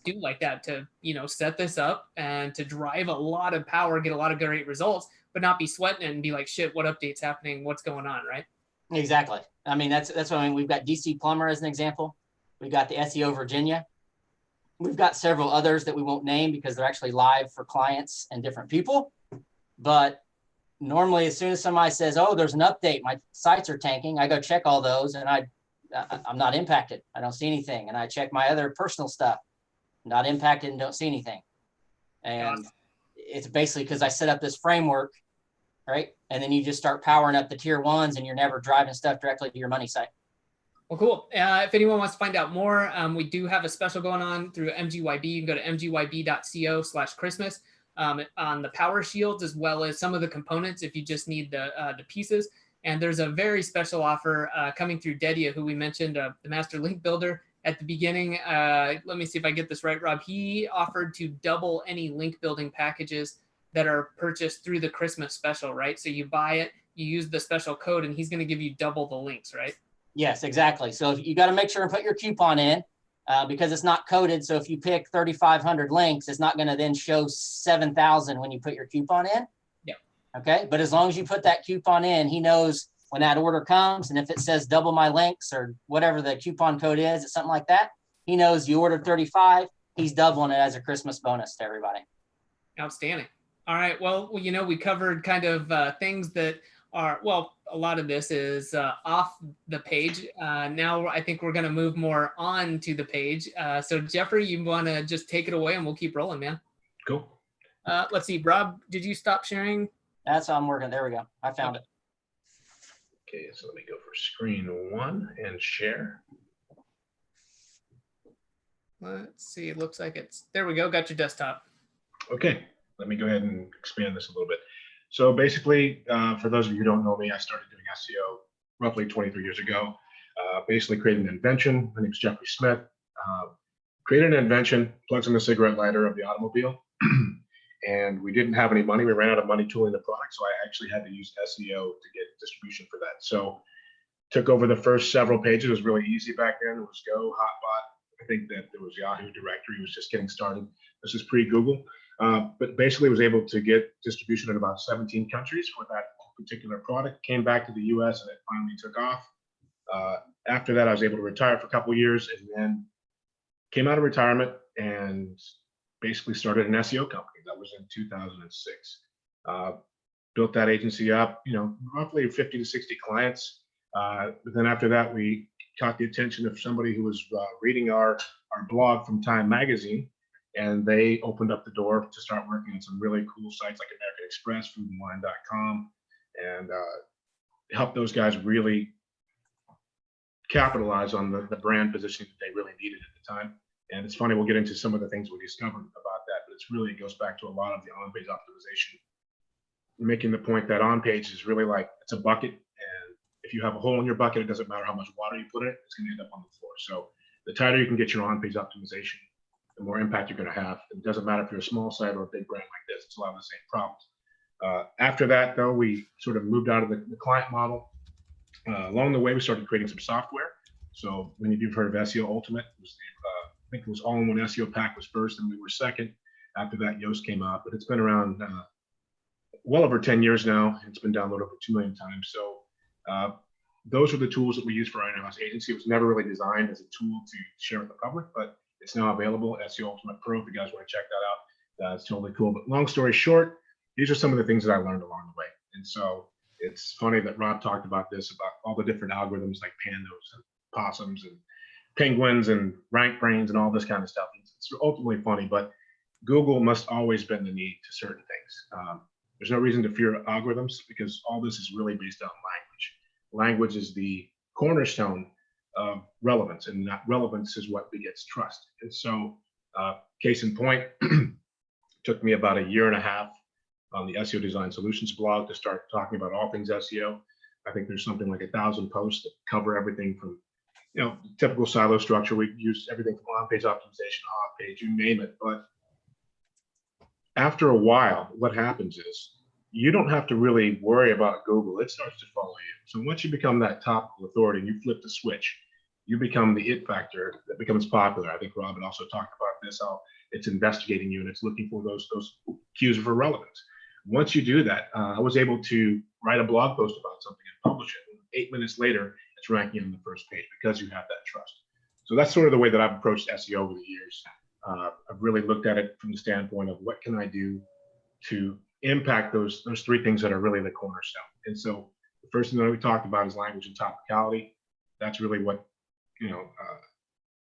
do like that, to, you know, set this up and to drive a lot of power, get a lot of great results, but not be sweating it and be like, shit, what update's happening? What's going on? Right. Exactly. I mean, that's what I mean. We've got DC Plumber as an example. We've got the SEO Virginia. We've got several others that we won't name because they're actually live for clients and different people. But normally, as soon as somebody says, oh, there's an update, my sites are tanking, I go check all those and I'm not impacted. I don't see anything. And I check my other personal stuff, not impacted and don't see anything. And it's basically because I set up this framework, right? And then you just start powering up the tier ones and you're never driving stuff directly to your money site. Well, cool. If anyone wants to find out more, we do have a special going on through MGYB. You can go to mgyb.co/Christmas on the power shields, as well as some of the components if you just need the pieces. And there's a very special offer coming through Dedia, who we mentioned, the master link builder at the beginning. Let me see if I get this right, Rob. He offered to double any link building packages that are purchased through the Christmas special, right? So you buy it, you use the special code, and he's going to give you double the links, right? Yes, exactly. So you got to make sure and put your coupon in because it's not coded. So if you pick 3,500 links, it's not going to then show 7,000 when you put your coupon in. Yeah. Okay. But as long as you put that coupon in, he knows when that order comes. And if it says double my links or whatever the coupon code is, it's something like that. He knows you ordered 35. He's doubling it as a Christmas bonus to everybody. Outstanding. All right. Well, you know, we covered kind of things that are, well, a lot of this is off the page. Now I think we're going to move more on to the page. So Jeffrey, you want to just take it away and we'll keep rolling, man. Cool. Let's see, Rob, did you stop sharing? That's how I'm working. There we go. I found it. Okay, so let me go for screen one and share. Let's see. It looks like it's, there we go. Got your desktop. Okay, let me go ahead and expand this a little bit. So basically, for those of you who don't know me, I started doing SEO roughly 23 years ago. Basically created an invention. My name is Jeffrey Smith. Created an invention, plugs in the cigarette lighter of the automobile. And we didn't have any money. We ran out of money tooling the product. So I actually had to use SEO to get distribution for that. So took over the first several pages. It was really easy back then. It was Go, Hotbot. I think that there was Yahoo directory. It was just getting started. This is pre-Google. But basically was able to get distribution in about 17 countries for that particular product. Came back to the US and it finally took off. After that, I was able to retire for a couple of years and then came out of retirement and basically started an SEO company. That was in 2006. Built that agency up, you know, roughly 50 to 60 clients. But then after that, we caught the attention of somebody who was reading our blog from Time Magazine. And they opened up the door to start working on some really cool sites like American Express, foodandwine.com, and help those guys really capitalize on the brand positioning that they really needed at the time. And it's funny, we'll get into some of the things we discovered about that, but it goes back to a lot of the on-page optimization, making the point that on-page is really like, it's a bucket. And if you have a hole in your bucket, it doesn't matter how much water you put in it, it's going to end up on the floor. So the tighter you can get your on-page optimization, the more impact you're going to have. It doesn't matter if you're a small site or a big brand like this, it's a lot of the same problems. After that, though, we sort of moved out of the client model. Along the way, we started creating some software. So many of you have heard of SEO Ultimate. It was I think it was all-in-one SEO pack was first, and we were second. After that, Yoast came out, but it's been around well over 10 years now. It's been downloaded over 2 million times. So those are the tools that we use for our in-house agency. It was never really designed as a tool to share with the public, but it's now available. SEO Ultimate Pro, if you guys want to check that out, that's totally cool. But long story short, these are some of the things that I learned along the way. And so it's funny that Rob talked about this, about all the different algorithms like pandas and possums and penguins and rank brains and all this kind of stuff. It's ultimately funny, but Google must always bend the knee to certain things. There's no reason to fear algorithms because all this is really based on language. Language is the cornerstone of relevance, and that relevance is what begets trust. And so, case in point, took me about 1.5 years on the SEO Design Solutions blog to start talking about all things SEO. I think there's something like 1,000 posts that cover everything from, typical silo structure. We use everything from on-page optimization, off-page, you name it. But after a while, what happens is you don't have to really worry about Google. It starts to follow you. So once you become that topical authority and you flip the switch, you become the it factor that becomes popular. I think Robin also talked about this, how it's investigating you and it's looking for those cues for relevance. Once you do that, I was able to write a blog post about something and publish it. And 8 minutes later, it's ranking on the first page because you have that trust. So that's sort of the way that I've approached SEO over the years. I've really looked at it from the standpoint of what can I do to impact those 3 things that are really the cornerstone. And so the first thing that we talked about is language and topicality. That's really what,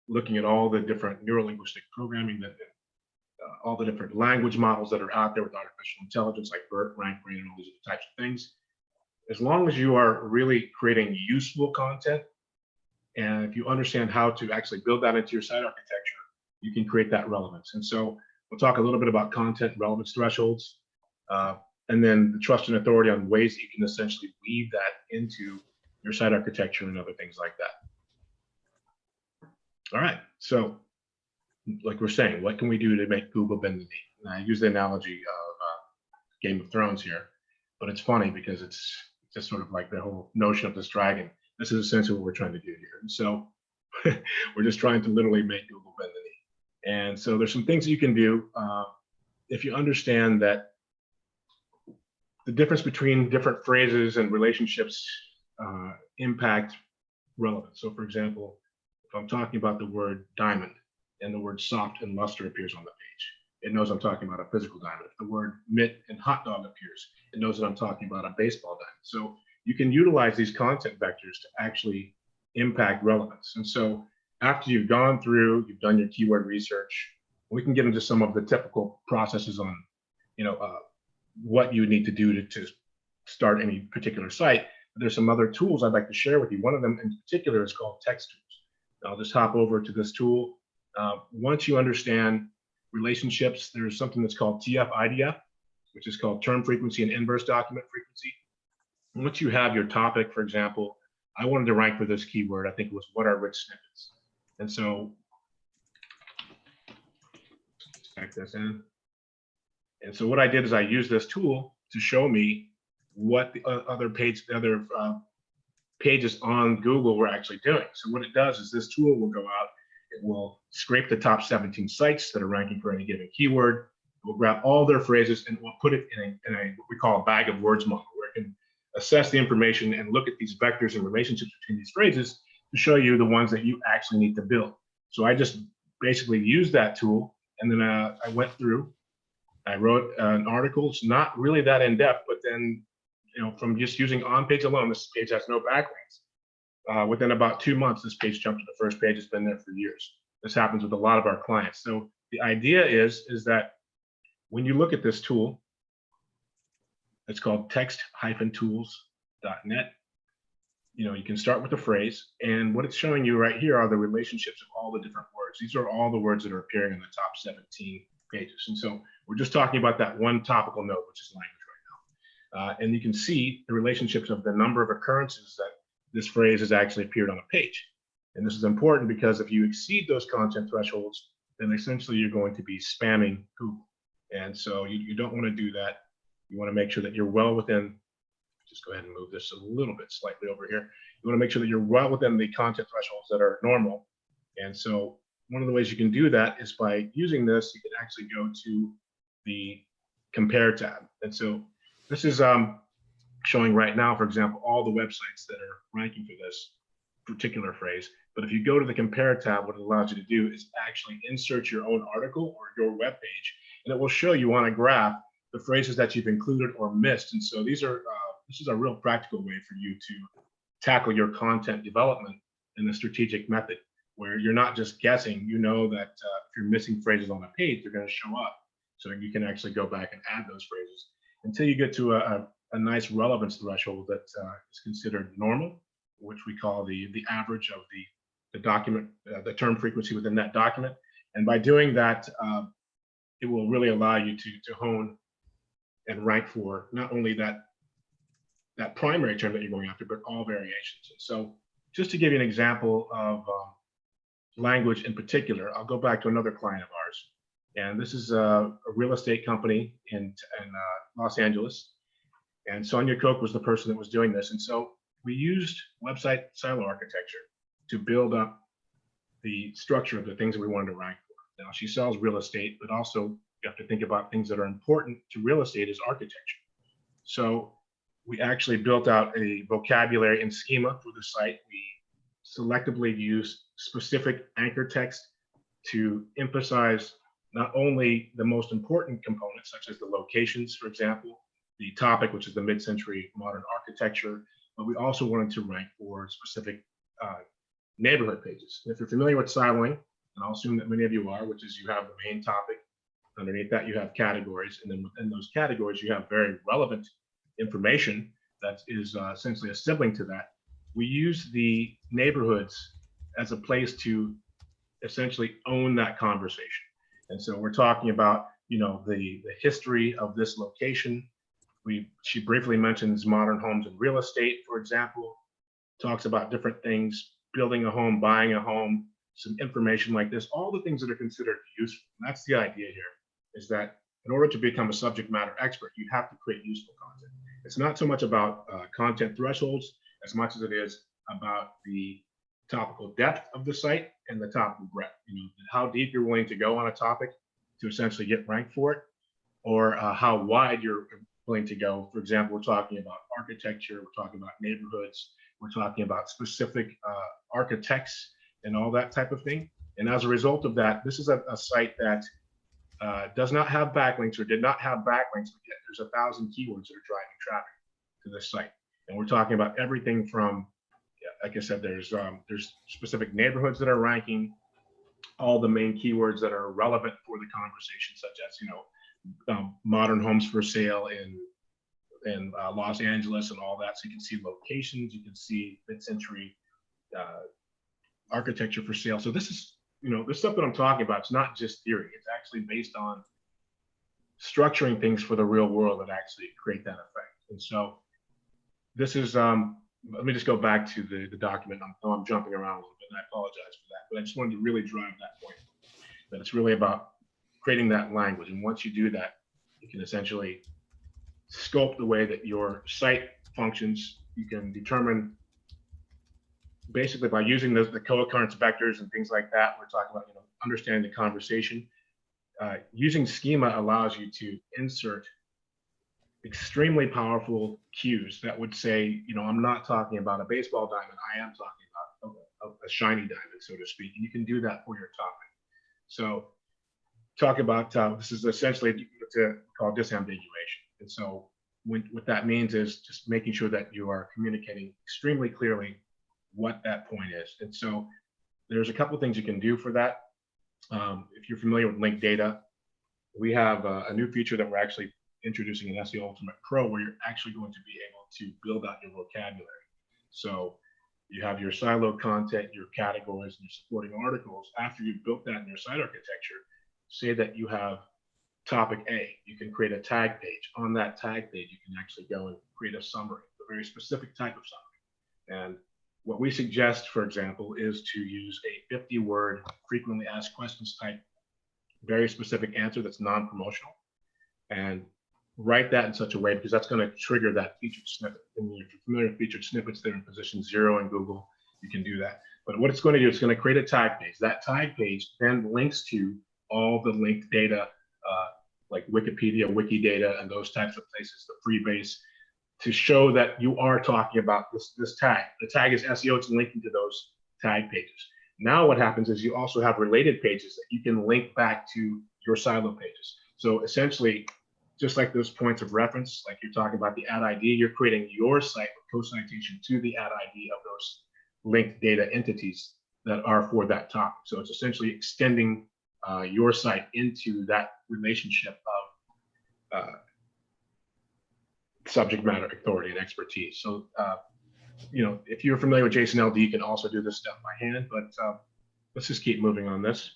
looking at all the different neurolinguistic programming, that all the different language models that are out there with artificial intelligence, like BERT, rank brain, and all these types of things. As long as you are really creating useful content, and if you understand how to actually build that into your site architecture, you can create that relevance. And so we'll talk a little bit about content relevance thresholds, and then the trust and authority on ways that you can essentially weave that into your site architecture and other things like that. All right, so like we're saying, what can we do to make Google bend the knee? And I use the analogy of Game of Thrones here, but it's funny because it's just sort of like the whole notion of this dragon. This is essentially what we're trying to do here. And so we're just trying to literally make Google bend the knee. And so there's some things that you can do if you understand that the difference between different phrases and relationships impact relevance. So for example, if I'm talking about the word diamond and the word soft and luster appears on the page, it knows I'm talking about a physical diamond. If the word mitt and hot dog appears, it knows that I'm talking about a baseball diamond. So you can utilize these content vectors to actually impact relevance. And so after you've gone through, you've done your keyword research, we can get into some of the typical processes on, what you need to do to start any particular site. But there's some other tools I'd like to share with you. One of them in particular is called text tools. I'll just hop over to this tool. Once you understand relationships, there's something that's called TF-IDF, which is called term frequency and inverse document frequency. Once you have your topic, for example, I wanted to rank for this keyword. I think it was what are rich snippets. And so type this in. And so what I did is I used this tool to show me what the other pages on Google were actually doing. So what it does is this tool will go out, it will scrape the top 17 sites that are ranking for any given keyword. It will grab all their phrases and we'll put it in a what we call a bag of words model, where it can assess the information and look at these vectors and relationships between these phrases to show you the ones that you actually need to build. So I just basically used that tool, and then I went through, I wrote an article. It's not really that in depth, but then, from just using on page alone, this page has no backlinks. Within about 2 months, this page jumped to the first page. It's been there for years. This happens with a lot of our clients. So the idea is that when you look at this tool, it's called text-tools.net. You can start with a phrase, and what it's showing you right here are the relationships of all the different words. These are all the words that are appearing in the top 17 pages. And so we're just talking about that one topical node, which is language right now. And you can see the relationships of the number of occurrences that this phrase has actually appeared on a page. And this is important because if you exceed those content thresholds, then essentially you're going to be spamming Google. And so you don't want to do that. You want to make sure that you're well within, just go ahead and move this a little bit slightly over here. You want to make sure that you're well within the content thresholds that are normal. And so one of the ways you can do that is by using this. You can actually go to the compare tab. And so this is showing right now, for example, all the websites that are ranking for this particular phrase. But if you go to the compare tab, what it allows you to do is actually insert your own article or your web page, and it will show you on a graph the phrases that you've included or missed. And so these are this is a real practical way for you to tackle your content development in a strategic method, where you're not just guessing. You know that if you're missing phrases on a page, they're going to show up, so you can actually go back and add those phrases until you get to a nice relevance threshold that is considered normal, which we call the average of the document, the term frequency within that document. And by doing that, it will really allow you to hone and rank for not only that primary term that you're going after, but all variations. And so just to give you an example of language in particular, I'll go back to another client of ours. And this is a real estate company in Los Angeles. And Sonia Koch was the person that was doing this. And so we used website silo architecture to build up the structure of the things that we wanted to rank for. Now, she sells real estate, but also you have to think about things that are important to real estate is architecture. So we actually built out a vocabulary and schema for the site. We selectively use specific anchor text to emphasize not only the most important components, such as the locations, for example, the topic, which is the mid-century modern architecture, but we also wanted to rank for specific neighborhood pages. If you're familiar with siloing, and I'll assume that many of you are, which is you have the main topic. Underneath that, you have categories, and then within those categories, you have very relevant information that is essentially a sibling to that. We use the neighborhoods as a place to essentially own that conversation. And so we're talking about, you know, the history of this location. She briefly mentions modern homes and real estate, for example, talks about different things, building a home, buying a home, some information like this, all the things that are considered useful. And that's the idea here, is that in order to become a subject matter expert, you have to create useful content. It's not so much about content thresholds as much as it is about the topical depth of the site and the topical breadth. You know, how deep you're willing to go on a topic to essentially get ranked for it, or how wide you're willing to go. For example, we're talking about architecture, we're talking about neighborhoods, we're talking about specific architects and all that type of thing. And as a result of that, this is a site that does not have backlinks or did not have backlinks, but yet there's 1,000 keywords that are driving traffic to this site. And we're talking about everything from, like I said, there's specific neighborhoods that are ranking, all the main keywords that are relevant for the conversation, such as, you know, modern homes for sale in Los Angeles and all that. So you can see locations, you can see mid-century architecture for sale. So this is, you know, this stuff that I'm talking about, it's not just theory. It's actually based on structuring things for the real world that actually create that effect. And so this is, let me just go back to the document. I'm jumping around a little bit, and I apologize for that, but I just wanted to really drive that point, that it's really about creating that language. And once you do that, you can essentially sculpt the way that your site functions. You can determine, basically by using the co-occurrence vectors and things like that, we're talking about, you know, understanding the conversation. Using schema allows you to insert extremely powerful cues that would say, you know, I'm not talking about a baseball diamond, I am talking about a shiny diamond, so to speak. And you can do that for your topic. So talk about, this is essentially called disambiguation. And so what that means is just making sure that you are communicating extremely clearly what that point is. And so there's a couple of things you can do for that. If you're familiar with linked data, we have a new feature that we're actually introducing in SEO Ultimate Pro, where you're actually going to be able to build out your vocabulary. So you have your siloed content, your categories, and your supporting articles. After you've built that in your site architecture, say that you have topic A, you can create a tag page. On that tag page, you can actually go and create a summary, a very specific type of summary. And what we suggest, for example, is to use a 50-word frequently asked questions type, very specific answer that's non-promotional, and write that in such a way, because that's going to trigger that featured snippet. And if you're familiar with featured snippets, they're in position 0 in Google. You can do that. But what it's going to do, it's going to create a tag page. That tag page then links to all the linked data, like Wikipedia, Wikidata, and those types of places, the Freebase, to show that you are talking about this tag. The tag is SEO, it's linking to those tag pages. Now what happens is you also have related pages that you can link back to your silo pages. So essentially, just like those points of reference, like you're talking about the ad ID, you're creating your site with co-citation to the ad ID of those linked data entities that are for that topic. So it's essentially extending your site into that relationship of subject matter authority and expertise. So, you know, if you're familiar with JSON LD, you can also do this stuff by hand, but let's just keep moving on this.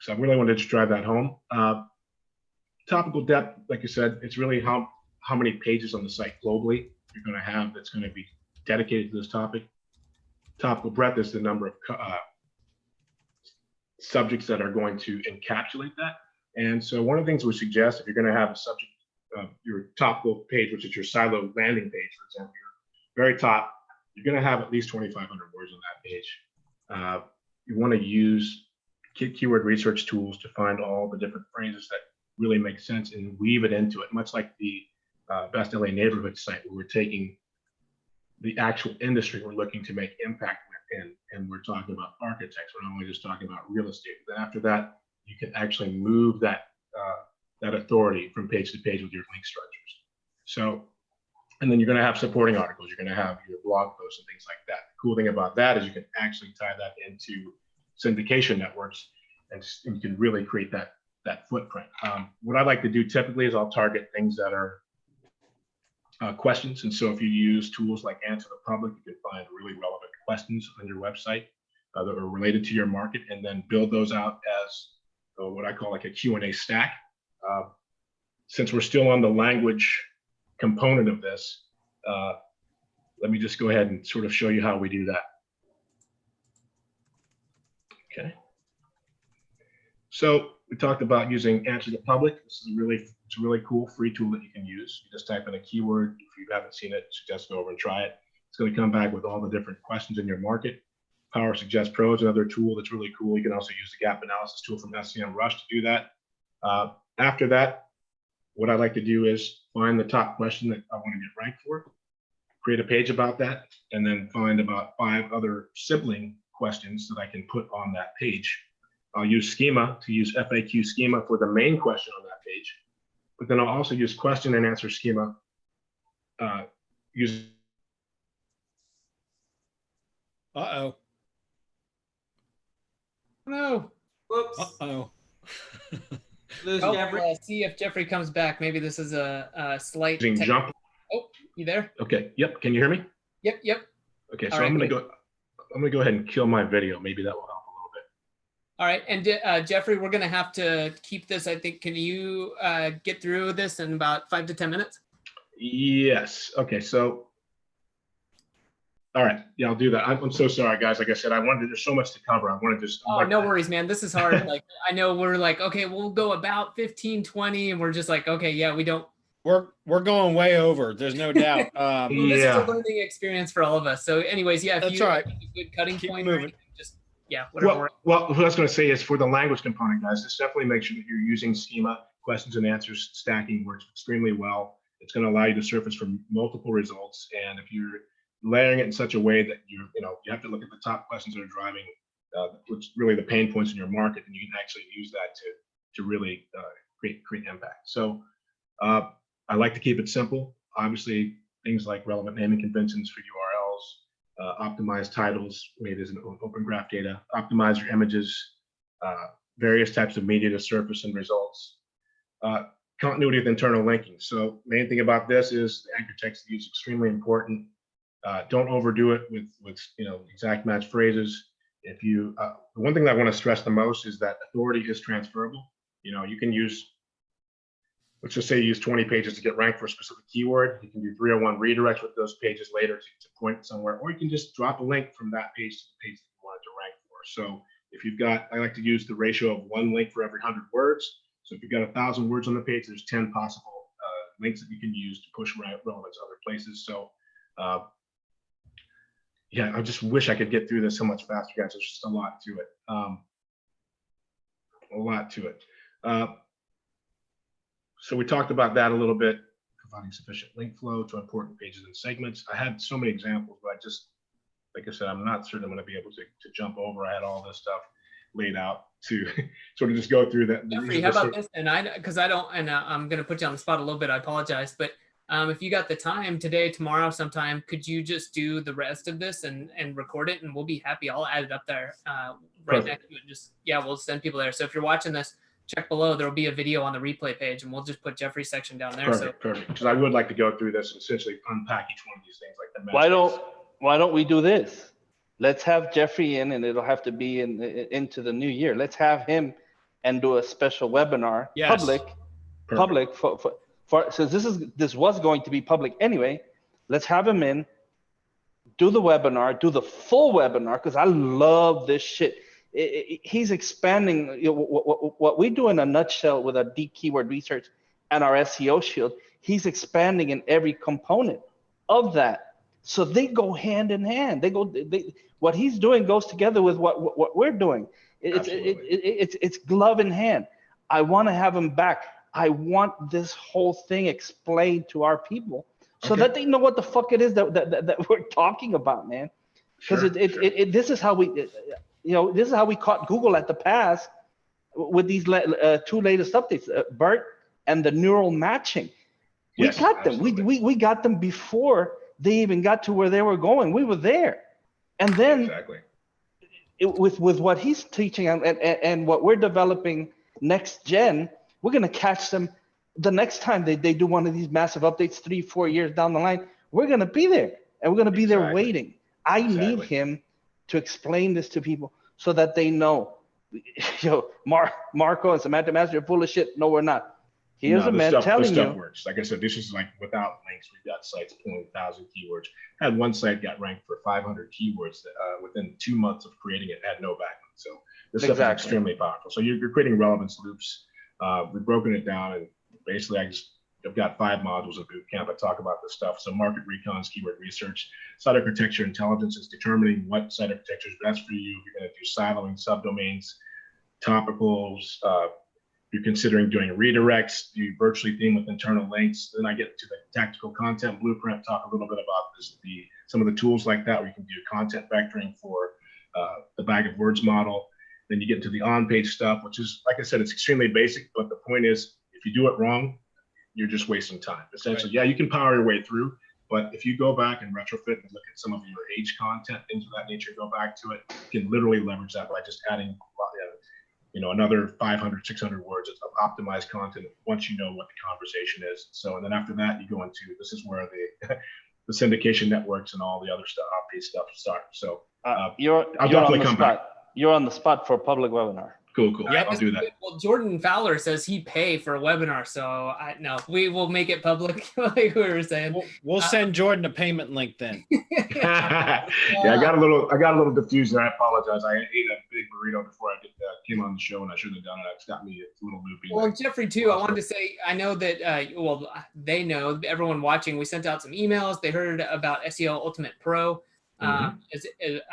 So I really wanted to just drive that home. Topical depth, like you said, it's really how many pages on the site globally you're going to have that's going to be dedicated to this topic. Topical breadth is the number of subjects that are going to encapsulate that. And so one of the things we suggest, if you're going to have a subject, your topical page, which is your silo landing page, for example, your very top, you're going to have at least 2,500 words on that page. You want to use keyword research tools to find all the different phrases that really make sense and weave it into it, much like the Best LA Neighborhood site, where we're taking the actual industry we're looking to make impact with, and we're talking about architects. We're not only just talking about real estate. But after that, you can actually move that that authority from page to page with your link structures. So, and then you're going to have supporting articles. You're going to have your blog posts and things like that. The cool thing about that is you can actually tie that into syndication networks, and you can really create that footprint. What I like to do typically is I'll target things that are questions. And so if you use tools like Answer the Public, you can find really relevant questions on your website that are related to your market, and then build those out as what I call like a Q&A stack. Since we're still on the language component of this, let me just go ahead and sort of show you how we do that. Okay. So we talked about using Answer the Public. This is it's a really cool free tool that you can use. You just type in a keyword. If you haven't seen it, suggest go over and try it. It's going to come back with all the different questions in your market. Power Suggest Pro is another tool that's really cool. You can also use the gap analysis tool from SEMrush to do that. After that, what I like to do is find the top question that I want to get ranked for, create a page about that, and then find about 5 other sibling questions that I can put on that page. I'll use schema to use FAQ schema for the main question on that page, but then I'll also use question and answer schema. Use. Uh-oh. No. Whoops. Uh-oh. Lose Oh, Jeffrey. see if Jeffrey comes back. Maybe this is a slight Using jump. Oh, you there? Okay. Yep. Can you hear me? Yep. Okay. So All right, I'm gonna go ahead and kill my video. Maybe that will help a little bit. All right, and Jeffrey, we're gonna have to keep this. I think. Can you get through this in about 5 to 10 minutes? Yes. Okay. So. All right. Yeah, I'll do that. I'm so sorry, guys. Like I said, there's so much to cover. I want to just. Oh, no worries, man. This is hard. Like, I know we're like, okay, we'll go about 15, 20, and we're just like, okay, yeah, we don't. We're going way over. There's no doubt. Well, this is a learning experience for all of us. So, anyways, yeah, if That's you all right. have a good cutting Keep point, moving. just whatever. Well, what I was going to say is for the language component, guys, just definitely make sure that you're using schema, questions and answers, stacking works extremely well. It's going to allow you to surface from multiple results, and if you're layering it in such a way that you have to look at the top questions that are driving, which really the pain points in your market, and you can actually use that to really create impact. So I like to keep it simple. Obviously, things like relevant naming conventions for URLs, optimize titles made as an open graph data, optimize your images, various types of media to surface and results, continuity with internal linking. So main thing about this is the anchor text use is extremely important. Don't overdo it with exact match phrases. If you the one thing that I want to stress the most is that authority is transferable. You can use, let's just say you use 20 pages to get ranked for a specific keyword. You can do 301 redirects with those pages later to point somewhere, or you can just drop a link from that page to the page that you wanted to rank for. So if you've got, I like to use the ratio of 1 link for every 100 words. So if you've got 1,000 words on the page, there's 10 possible links that you can use to push relevance to other places. So yeah, I just wish I could get through this so much faster, guys. There's just a lot to it. So we talked about that a little bit. providing sufficient link flow to important pages and segments. I had so many examples, but I just, like I said, I'm not certain I'm going to be able to jump over. I had all this stuff laid out to sort of just go through that. Jeffrey, how about this? And because I don't, and I'm going to put you on the spot a little bit. I apologize, but if you got the time today, tomorrow, sometime, could you just do the rest of this and record it, and we'll be happy. I'll add it up there right next to it. Just we'll send people there. So if you're watching this, check below. There will be a video on the replay page, and we'll just put Jeffrey's section down there. Perfect. Because I would like to go through this and essentially unpack each one of these things, like the why don't we do this? Let's have Jeffrey in, and it'll have to be into the new year. Let's have him and do a special webinar, public for since this was going to be public anyway. Let's have him in, do the webinar, do the full webinar, because I love this shit. He's expanding what we do in a nutshell with our deep keyword research and our SEO Shield. He's expanding in every component of that. So they go hand in hand. What he's doing goes together with what we're doing. It's glove in hand. I want to have him back. I want this whole thing explained to our people so that they know what the fuck it is that we're talking about, man. Because this is how we, this is how we caught Google at the pass with these two latest updates, BERT and the neural matching. We got them. We got them before they even got to where they were going. We were there. And then with what he's teaching and what we're developing next gen, we're going to catch them the next time they do one of these massive updates 3-4 years down the line. We're going to be there, and we're going to be there waiting. I need him to explain this to people so that they know, Marco and Semantic Mastery are full of shit. No, we're not. Here's a man telling you. Stuff works. Like I said, this is like without links. We've got sites pulling 1,000 keywords. I had one site got ranked for 500 keywords that, within 2 months of creating it, had no backlink. So this stuff is extremely powerful. So you're creating relevance loops. We've broken it down, and basically I've got 5 modules of bootcamp. I talk about this stuff. So market recons, keyword research, site architecture intelligence is determining what site architecture is best for you. You're going to do siloing, subdomains, topicals. You're considering doing redirects, you virtually theme with internal links. Then I get to the tactical content blueprint, talk a little bit about some of the tools like that, where you can do content vectoring for the bag of words model. Then you get into the on-page stuff, which is, like I said, it's extremely basic, but the point is, if you do it wrong, you're just wasting time. Essentially, you can power your way through, but if you go back and retrofit and look at some of your H content, things of that nature, go back to it, you can literally leverage that by just adding another 500, 600 words of optimized content once you know what the conversation is. So, and then after that, you go into, this is where the syndication networks and all the other stuff, off-page stuff start. So I'll definitely come back. You're on the spot for a public webinar. Cool. Yeah, I'll do that. Well, Jordan Fowler says he'd pay for a webinar, so we will make it public, like we were saying. We'll send Jordan a payment link then. I got a little diffused there. I apologize. I ate a big burrito before I came on the show, and I shouldn't have done it. It's got me a little loopy. Well, Jeffrey too. I wanted to say, I know that they know, everyone watching. We sent out some emails. They heard about SEO Ultimate Pro. I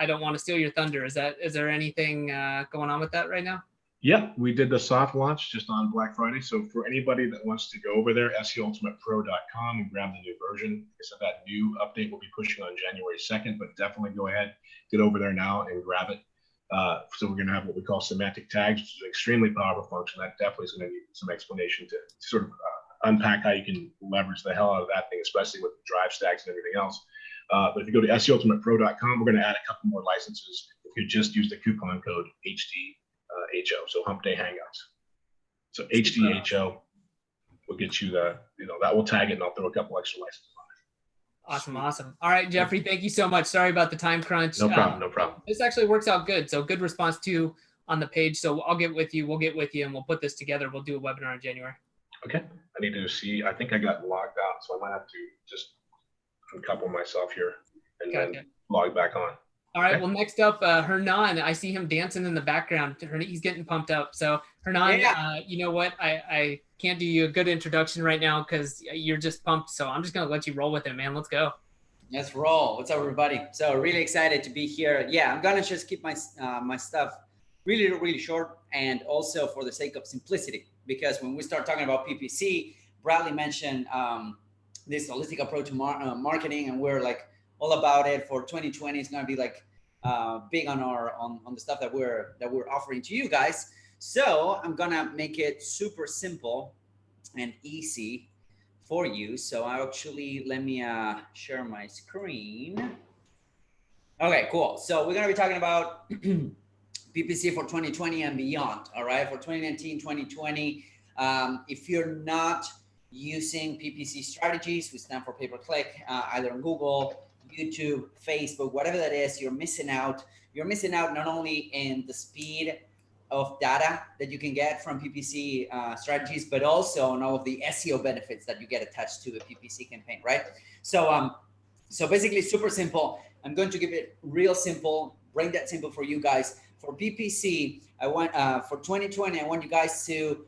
don't want to steal your thunder. Is there anything going on with that right now? Yeah, we did the soft launch just on Black Friday. So for anybody that wants to go over there, SEOultimatepro.com and grab the new version. So that new update will be pushing on January 2nd, but definitely go ahead, get over there now and grab it. So we're going to have what we call semantic tags, which is an extremely powerful function. That definitely is going to need some explanation to sort of unpack how you can leverage the hell out of that thing, especially with the drive stacks and everything else. But if you go to SEOultimatepro.com, we're going to add a couple more licenses if you just use the coupon code HDHO, so Hump Day Hangouts. So HDHO will get you that will tag it, and I'll throw a couple extra licenses on it. Awesome. All right, Jeffrey, thank you so much. Sorry about the time crunch. No problem. This actually works out good. So good response too on the page. So I'll get with you. We'll get with you, and we'll put this together. We'll do a webinar in January. Okay. I need to see. I think I got logged out, so I might have to just uncouple myself here and then log back on. All right. Well, next up, Hernan. I see him dancing in the background. He's getting pumped up. So Hernan, you know what? I can't do you a good introduction right now because you're just pumped. So I'm just going to let you roll with it, man. Let's go. Let's roll. What's up, everybody? So really excited to be here. Yeah, I'm going to just keep my my stuff really, really short, and also for the sake of simplicity, because when we start talking about PPC, Bradley mentioned this holistic approach to marketing, and we're like all about it. For 2020, it's going to be like big on on the stuff that we're offering to you guys. So I'm gonna make it super simple and easy for you. So I actually, let me share my screen. Okay, cool. So we're gonna be talking about PPC for 2020 and beyond. All right, for 2019, 2020. If you're not using PPC strategies, we stand for pay-per-click, either on Google, YouTube, Facebook, whatever that is, you're missing out. You're missing out not only in the speed of data that you can get from PPC strategies, but also on all of the SEO benefits that you get attached to the PPC campaign, right? So, so basically super simple. I'm going to give it real simple, bring that simple for you guys. For PPC, I want, for 2020, I want you guys to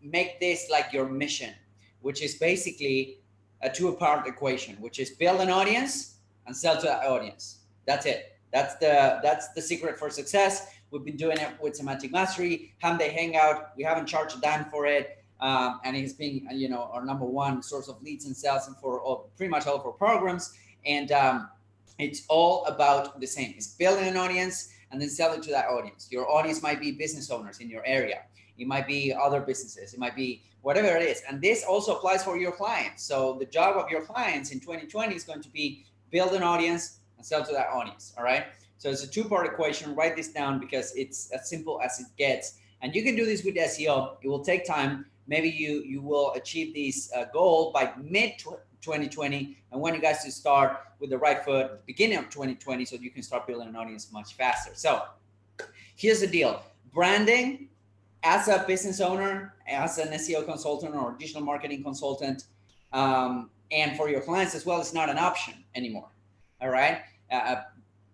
make this like your mission, which is basically a two-part equation, which is build an audience and sell to that audience. That's it. That's the secret for success. We've been doing it with Semantic Mastery, Hump Day Hangout. We haven't charged a dime for it, and it's been, you know, our #1 source of leads and sales, and for pretty much all of our programs. And it's all about the same. It's building an audience and then sell it to that audience. Your audience might be business owners in your area. It might be other businesses. It might be whatever it is. And this also applies for your clients. So the job of your clients in 2020 is going to be build an audience and sell to that audience. All right. So it's a two-part equation. Write this down because it's as simple as it gets. And you can do this with SEO. It will take time. Maybe you will achieve this goal by mid-2020. I want you guys to start with the right foot at the beginning of 2020 so you can start building an audience much faster. So here's the deal. Branding, as a business owner, as an SEO consultant or digital marketing consultant, and for your clients as well, it's not an option anymore. All right.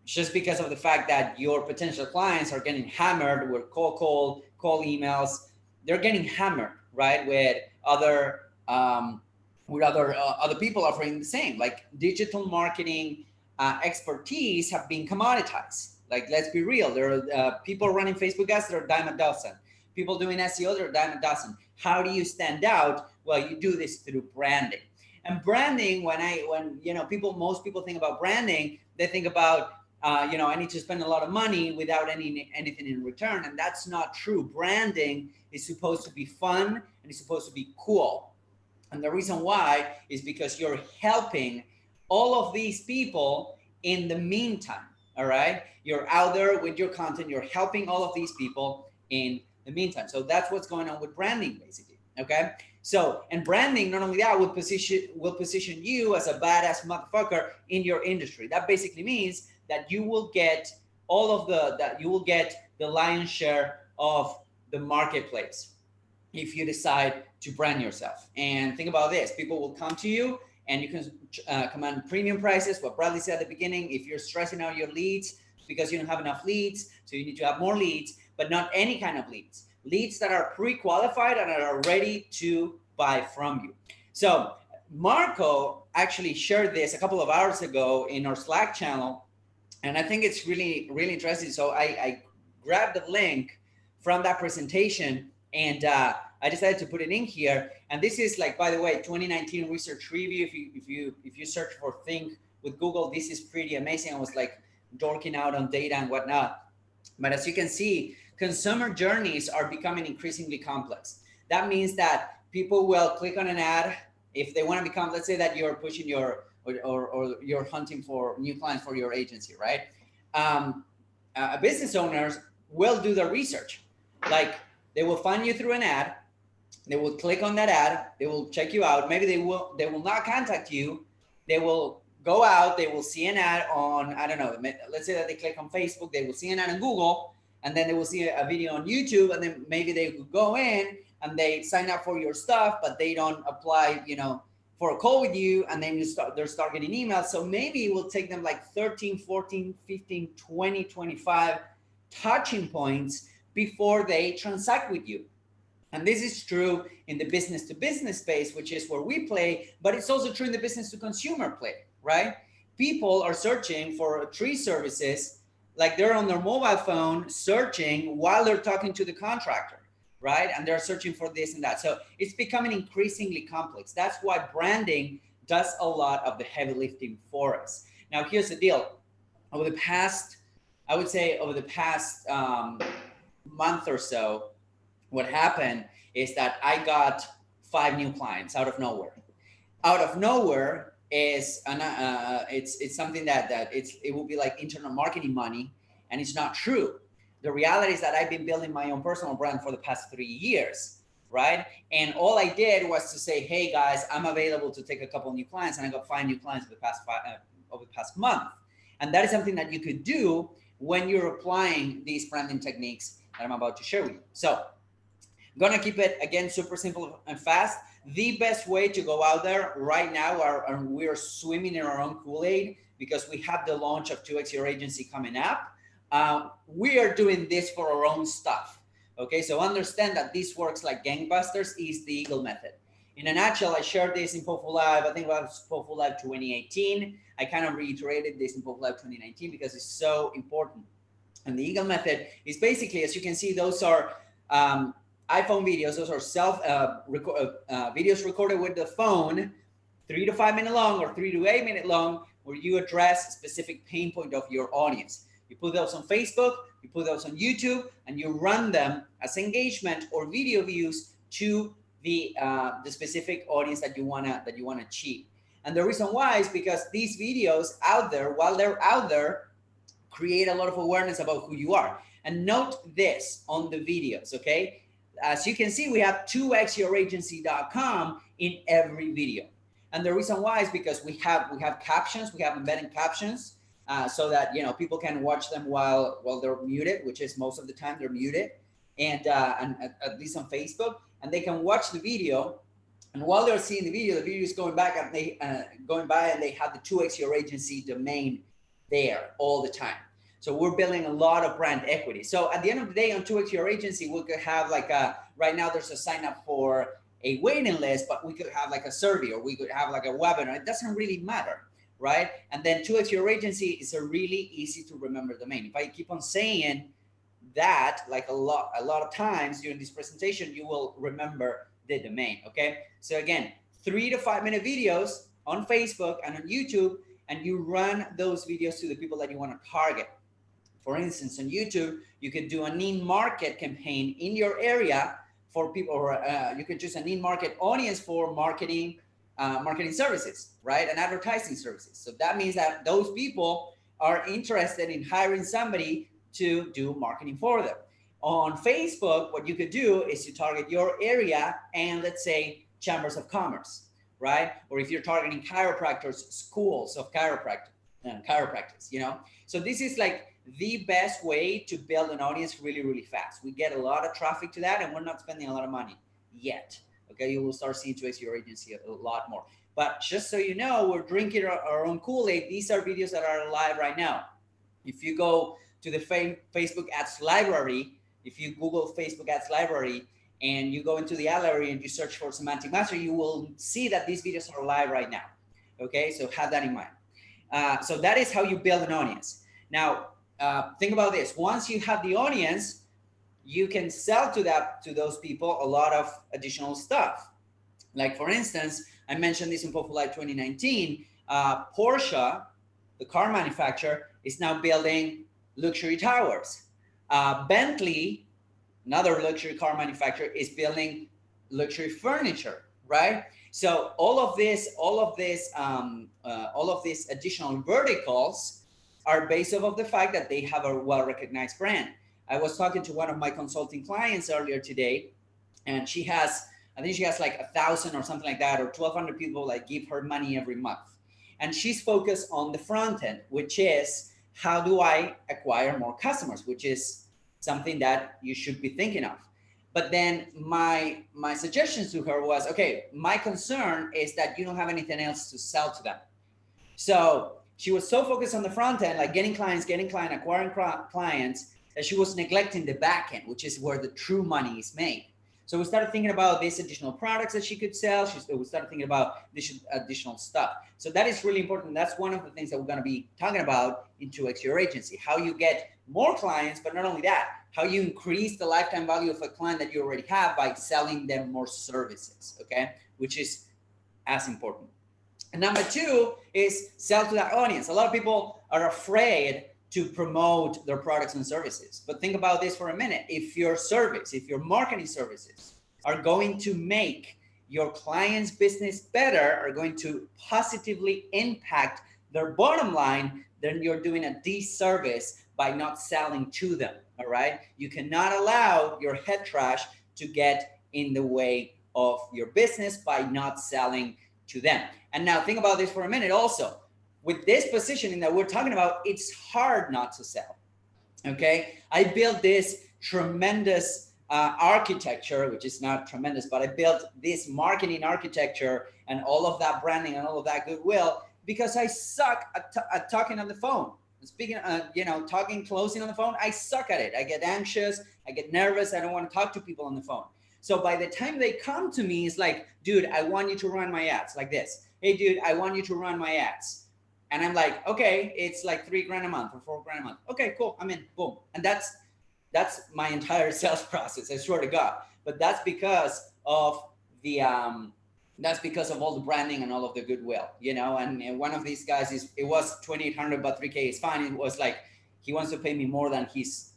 Just because of the fact that your potential clients are getting hammered with call emails, they're getting hammered, right? With other people offering the same, like digital marketing expertise have been commoditized. Like, let's be real. There are people running Facebook ads that are a dime a dozen. People doing SEO, they're a dime a dozen. How do you stand out? Well, you do this through branding. And branding, when you know, most people think about branding, they think about you know, I need to spend a lot of money without anything in return, and that's not true. Branding is supposed to be fun and it's supposed to be cool. And the reason why is because you're helping all of these people in the meantime. All right, you're out there with your content, you're helping all of these people in the meantime. So that's what's going on with branding, basically. Okay. So, and branding, not only that, will position you as a badass motherfucker in your industry. That basically means that you will get the lion's share of the marketplace if you decide to brand yourself. And think about this: people will come to you, and you can command premium prices. What Bradley said at the beginning: if you're stressing out your leads because you don't have enough leads, so you need to have more leads, but not any kind of leads. Leads that are pre-qualified and are ready to buy from you. So Marco actually shared this a couple of hours ago in our Slack channel, and I think it's really, really interesting. So I grabbed the link from that presentation, and I decided to put it in here. And this is, like, by the way, 2019 research review. If you search for Think with Google, this is pretty amazing. I was like dorking out on data and whatnot. But as you can see, consumer journeys are becoming increasingly complex. That means that people will click on an ad if they want to become, let's say that you're pushing your, or you're hunting for new clients for your agency, right? Business owners will do their research. Like, they will find you through an ad, they will click on that ad, they will check you out. Maybe they will not contact you. They will go out, they will see an ad on, I don't know, let's say that they click on Facebook, they will see an ad on Google, and then they will see a video on YouTube, and then maybe they will go in and they sign up for your stuff, but they don't apply, you know, for a call with you, and then they start getting emails. So maybe it will take them like 13, 14, 15, 20, 25 touching points before they transact with you. And this is true in the business to business space, which is where we play, but it's also true in the business to consumer play, right? People are searching for tree services, like they're on their mobile phone searching while they're talking to the contractor. right? And they're searching for this and that. So it's becoming increasingly complex. That's why branding does a lot of the heavy lifting for us. Now, here's the deal. Over the past, I would say over the past month or so, what happened is that I got 5 new clients out of nowhere. Out of nowhere is it's something that it will be like internal marketing money, and it's not true. The reality is that I've been building my own personal brand for the past 3 years, right? And all I did was to say, hey guys, I'm available to take a couple of new clients, and I got 5 new clients over the past month. And that is something that you could do when you're applying these branding techniques that I'm about to share with you. So I'm gonna keep it again super simple and fast. The best way to go out there right now we are swimming in our own Kool-Aid because we have the launch of 2X Your Agency coming up. We are doing this for our own stuff. Okay, so understand that this works like gangbusters is the Eagle method. In a nutshell, I shared this in Powerful Live. I think it was Powerful Live 2018. I kind of reiterated this in Powerful Live 2019 because it's so important. And the Eagle method is basically, as you can see, those are iPhone videos. Those are videos recorded with the phone, 3 to 5 minute long or 3 to 8 minute long, where you address a specific pain point of your audience. You put those on Facebook, you put those on YouTube, and you run them as engagement or video views to the specific audience that you wanna achieve. And the reason why is because these videos out there, while they're out there, create a lot of awareness about who you are. And note this on the videos, okay? As you can see, we have 2xyouragency.com in every video. And the reason why is because we have captions, we have embedded captions, so that people can watch them while they're muted, which is most of the time they're muted, and at least on Facebook, and they can watch the video. And while they're seeing the video is going back and going by, and they have the 2X Your Agency domain there all the time. So we're building a lot of brand equity. So at the end of the day, on 2X Your Agency, we could have right now there's a sign up for a waiting list, but we could have like a survey, or we could have like a webinar. It doesn't really matter, right? And then 2X Your Agency is a really easy to remember domain. If I keep on saying that like a lot of times during this presentation, you will remember the domain, okay? So again, 3 to 5 minute videos on Facebook and on YouTube, and you run those videos to the people that you want to target. For instance, on YouTube, you could do an in-market campaign in your area for people, or you could choose an in-market audience for marketing services, right? And advertising services. So that means that those people are interested in hiring somebody to do marketing for them. On Facebook, what you could do is you target your area and, let's say, chambers of commerce, right? Or if you're targeting chiropractors, schools of chiropractic, chiropractors, So this is like the best way to build an audience really, really fast. We get a lot of traffic to that, and we're not spending a lot of money yet. Okay, you will start seeing 2X Your Agency a lot more. But just so you know, we're drinking our own Kool-Aid. These are videos that are live right now. If you go to the Facebook ads library, if you Google Facebook ads library and you go into the ad library and you search for Semantic Mastery, you will see that these videos are live right now. Okay, so have that in mind. So that is how you build an audience. Now, think about this. Once you have the audience, you can sell to those people a lot of additional stuff. Like for instance, I mentioned this in Powerful Live 2019. Porsche, the car manufacturer, is now building luxury towers. Bentley, another luxury car manufacturer, is building luxury furniture, right? So all of these additional verticals are based off of the fact that they have a well-recognized brand. I was talking to one of my consulting clients earlier today, and I think she has like 1,000 or something like that, or 1,200 people that give her money every month. And she's focused on the front end, which is how do I acquire more customers, which is something that you should be thinking of. But then my suggestions to her was, okay, my concern is that you don't have anything else to sell to them. So she was so focused on the front end, like getting clients, acquiring clients, that she was neglecting the back end, which is where the true money is made. So we started thinking about these additional products that she could sell. We started thinking about this additional stuff. So that is really important. That's one of the things that we're going to be talking about in 2X Your Agency, how you get more clients, but not only that, how you increase the lifetime value of a client that you already have by selling them more services, okay? Which is as important. And number two is sell to that audience. A lot of people are afraid to promote their products and services. But think about this for a minute. If your service, if your marketing services are going to make your client's business better, are going to positively impact their bottom line, then you're doing a disservice by not selling to them, all right? You cannot allow your head trash to get in the way of your business by not selling to them. And now think about this for a minute also. With this positioning that we're talking about, it's hard not to sell, okay? I built this tremendous architecture, which is not tremendous, but I built this marketing architecture and all of that branding and all of that goodwill because I suck at talking on the phone. Speaking, talking, closing on the phone, I suck at it. I get anxious, I get nervous, I don't want to talk to people on the phone. So by the time they come to me, it's like, dude, I want you to run my ads, like this. Hey, dude, I want you to run my ads. And I'm like, okay, it's like $3,000 a month or $4,000 a month. Okay, cool, I'm in, boom. And that's my entire sales process, I swear to God. But that's because of the, that's because of all the branding and all of the goodwill, and one of these guys it was 2,800, but 3K is fine. It was like, he wants to pay me more than his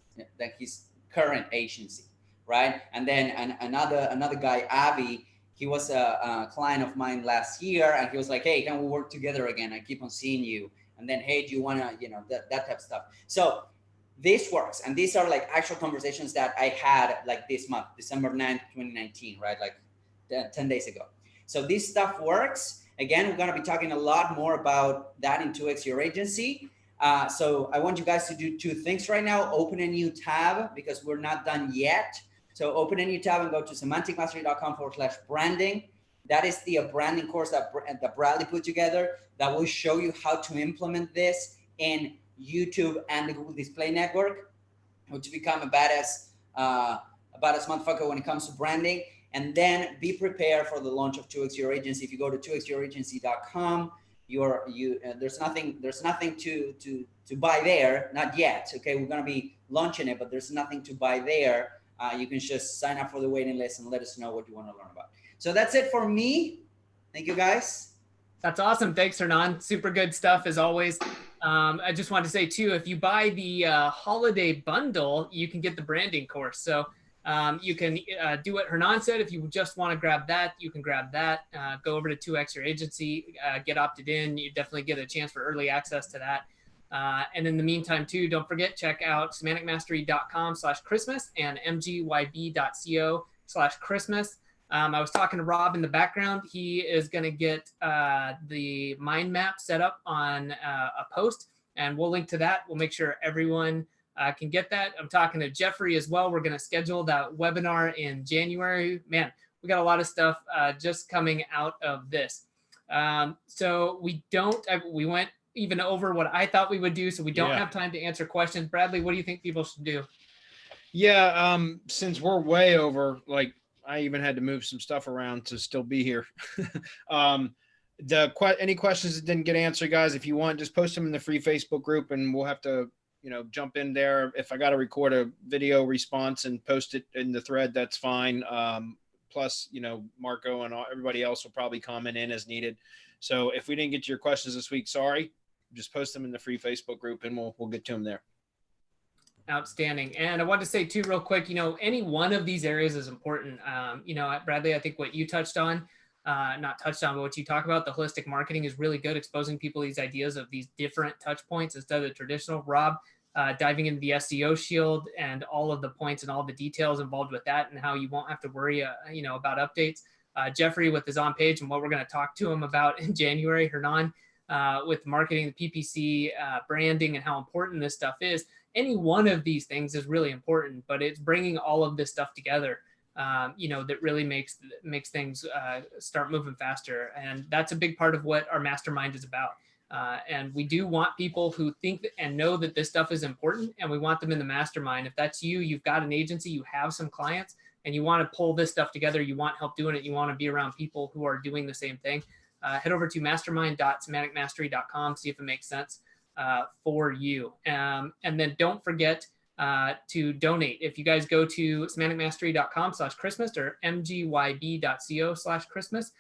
current agency, right? And then another guy, Avi, he was a client of mine last year, and he was like, hey, can we work together again? I keep on seeing you. And then, hey, do you want to, that type of stuff. So this works. And these are like actual conversations that I had like this month, December 9th, 2019, right? Like 10 days ago. So this stuff works. Again, we're going to be talking a lot more about that in 2X Your Agency. So I want you guys to do two things right now. Open a new tab because we're not done yet. So open a new tab and go to semanticmastery.com/branding. That is the branding course that Bradley put together that will show you how to implement this in YouTube and the Google Display Network, how to become a badass motherfucker when it comes to branding. And then be prepared for the launch of 2X Your Agency. If you go to 2xyouragency.com, there's nothing to buy there, not yet. Okay, we're gonna be launching it, but there's nothing to buy there. You can just sign up for the waiting list and let us know what you want to learn about. So that's it for me. Thank you, guys. That's awesome. Thanks, Hernan. Super good stuff as always. I just wanted to say too, if you buy the holiday bundle, you can get the branding course. So you can do what Hernan said. If you just want to grab that, you can grab that. Go over to 2X Your Agency, get opted in. You definitely get a chance for early access to that. And in the meantime, too, don't forget, check out semanticmastery.com/Christmas and mgyb.co/Christmas. I was talking to Rob in the background. He is going to get the mind map set up on a post, and we'll link to that. We'll make sure everyone can get that. I'm talking to Jeffrey as well. We're going to schedule that webinar in January. Man, we got a lot of stuff just coming out of this. So we went even over what I thought we would do, so we don't have time to answer questions. Bradley, what do you think people should do? Yeah, since we're way over, like I even had to move some stuff around to still be here. Any questions that didn't get answered, guys, if you want, just post them in the free Facebook group, and we'll have to jump in there. If I got to record a video response and post it in the thread, that's fine. Plus, Marco and everybody else will probably comment in as needed. So if we didn't get to your questions this week, sorry, just post them in the free Facebook group and we'll get to them there. Outstanding. And I want to say too, real quick, any one of these areas is important. Bradley, I think what you touched on, not touched on, but what you talk about, the holistic marketing is really good, exposing people these ideas of these different touch points instead of the traditional. Rob, diving into the SEO Shield and all of the points and all the details involved with that and how you won't have to worry, about updates. Jeffrey with his on page and what we're going to talk to him about in January. Hernan with marketing, the PPC, branding, and how important this stuff is. Any one of these things is really important, but it's bringing all of this stuff together, that really makes things start moving faster. And that's a big part of what our mastermind is about. And we do want people who think and know that this stuff is important, and we want them in the mastermind. If that's you, you've got an agency, you have some clients, and you want to pull this stuff together, you want help doing it, you want to be around people who are doing the same thing, head over to mastermind.semanticmastery.com, see if it makes sense for you. And then don't forget, to donate. If you guys go to semanticmastery.com/Christmas or mgyb.co/Christmas,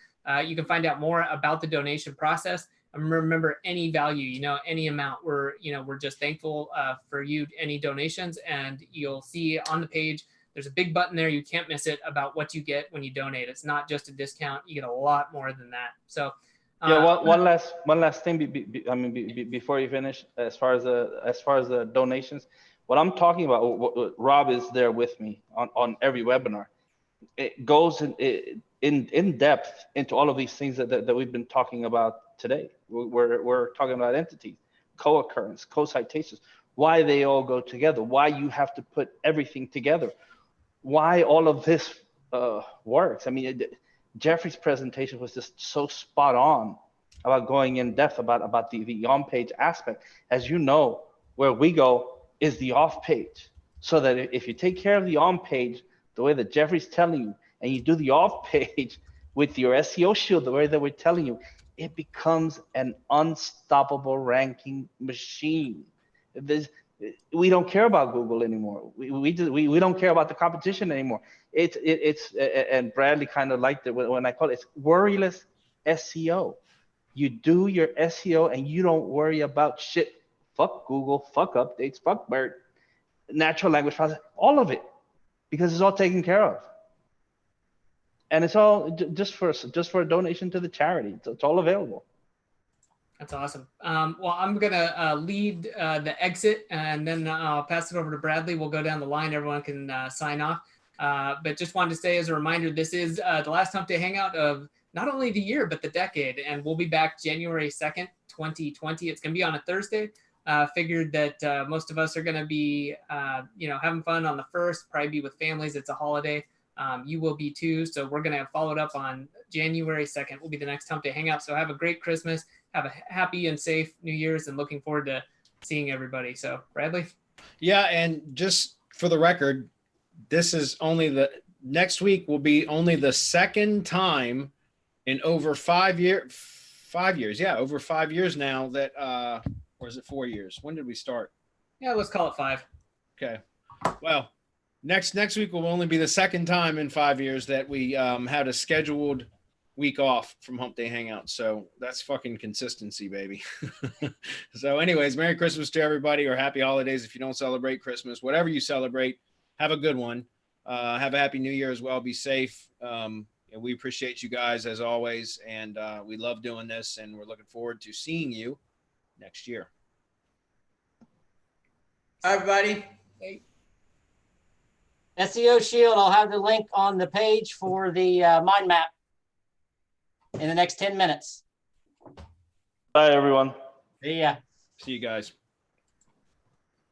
you can find out more about the donation process. And remember, any value, any amount, we're just thankful for you, any donations. And you'll see on the page, there's a big button there. You can't miss it about what you get when you donate. It's not just a discount. You get a lot more than that. So yeah, one last thing. Before you finish, as far as the donations, what I'm talking about, what Rob is there with me on every webinar. It goes in depth into all of these things that we've been talking about today. We're talking about entities, co-occurrence, co-citations, why they all go together, why you have to put everything together, why all of this works. I mean, Jeffrey's presentation was just so spot on about going in depth about the on-page aspect. As you know, where we go is the off-page. So that if you take care of the on-page the way that Jeffrey's telling you, and you do the off-page with your SEO Shield the way that we're telling you, it becomes an unstoppable ranking machine. We don't care about Google anymore. We don't care about the competition anymore. It's and Bradley kind of liked it when I call it, it's worryless SEO. You do your SEO and you don't worry about shit. Fuck Google, fuck updates, fuck BERT, natural language processing, all of it, because it's all taken care of. And it's all just for a donation to the charity. It's all available. That's awesome. Well, I'm going to lead the exit, and then I'll pass it over to Bradley. We'll go down the line. Everyone can sign off. But just wanted to say as a reminder, this is the last Hump Day Hangout of not only the year, but the decade. And we'll be back January 2nd, 2020. It's going to be on a Thursday. Figured that most of us are going to be, having fun on the 1st, probably be with families. It's a holiday. You will be too. So we're going to follow it up on January 2nd. Will be the next Hump Day Hangout. So have a great Christmas. Have a happy and safe New Year's, and looking forward to seeing everybody. So Bradley. Yeah. And just for the record, this is only next week will be only the second time in over 5 years. Yeah. Over 5 years now that, or is it 4 years? When did we start? Yeah, let's call it 5. Okay. Well, next week will only be the second time in 5 years that we had a scheduled week off from Hump Day Hangout. So that's fucking consistency, baby. So anyways, Merry Christmas to everybody, or Happy Holidays if you don't celebrate Christmas. Whatever you celebrate, have a good one. Have a Happy New Year as well. Be safe. And we appreciate you guys as always. And we love doing this, and we're looking forward to seeing you next year. Hi, everybody. Hey. SEO Shield, I'll have the link on the page for the mind map in the next 10 minutes. Bye, everyone. See ya. See you guys.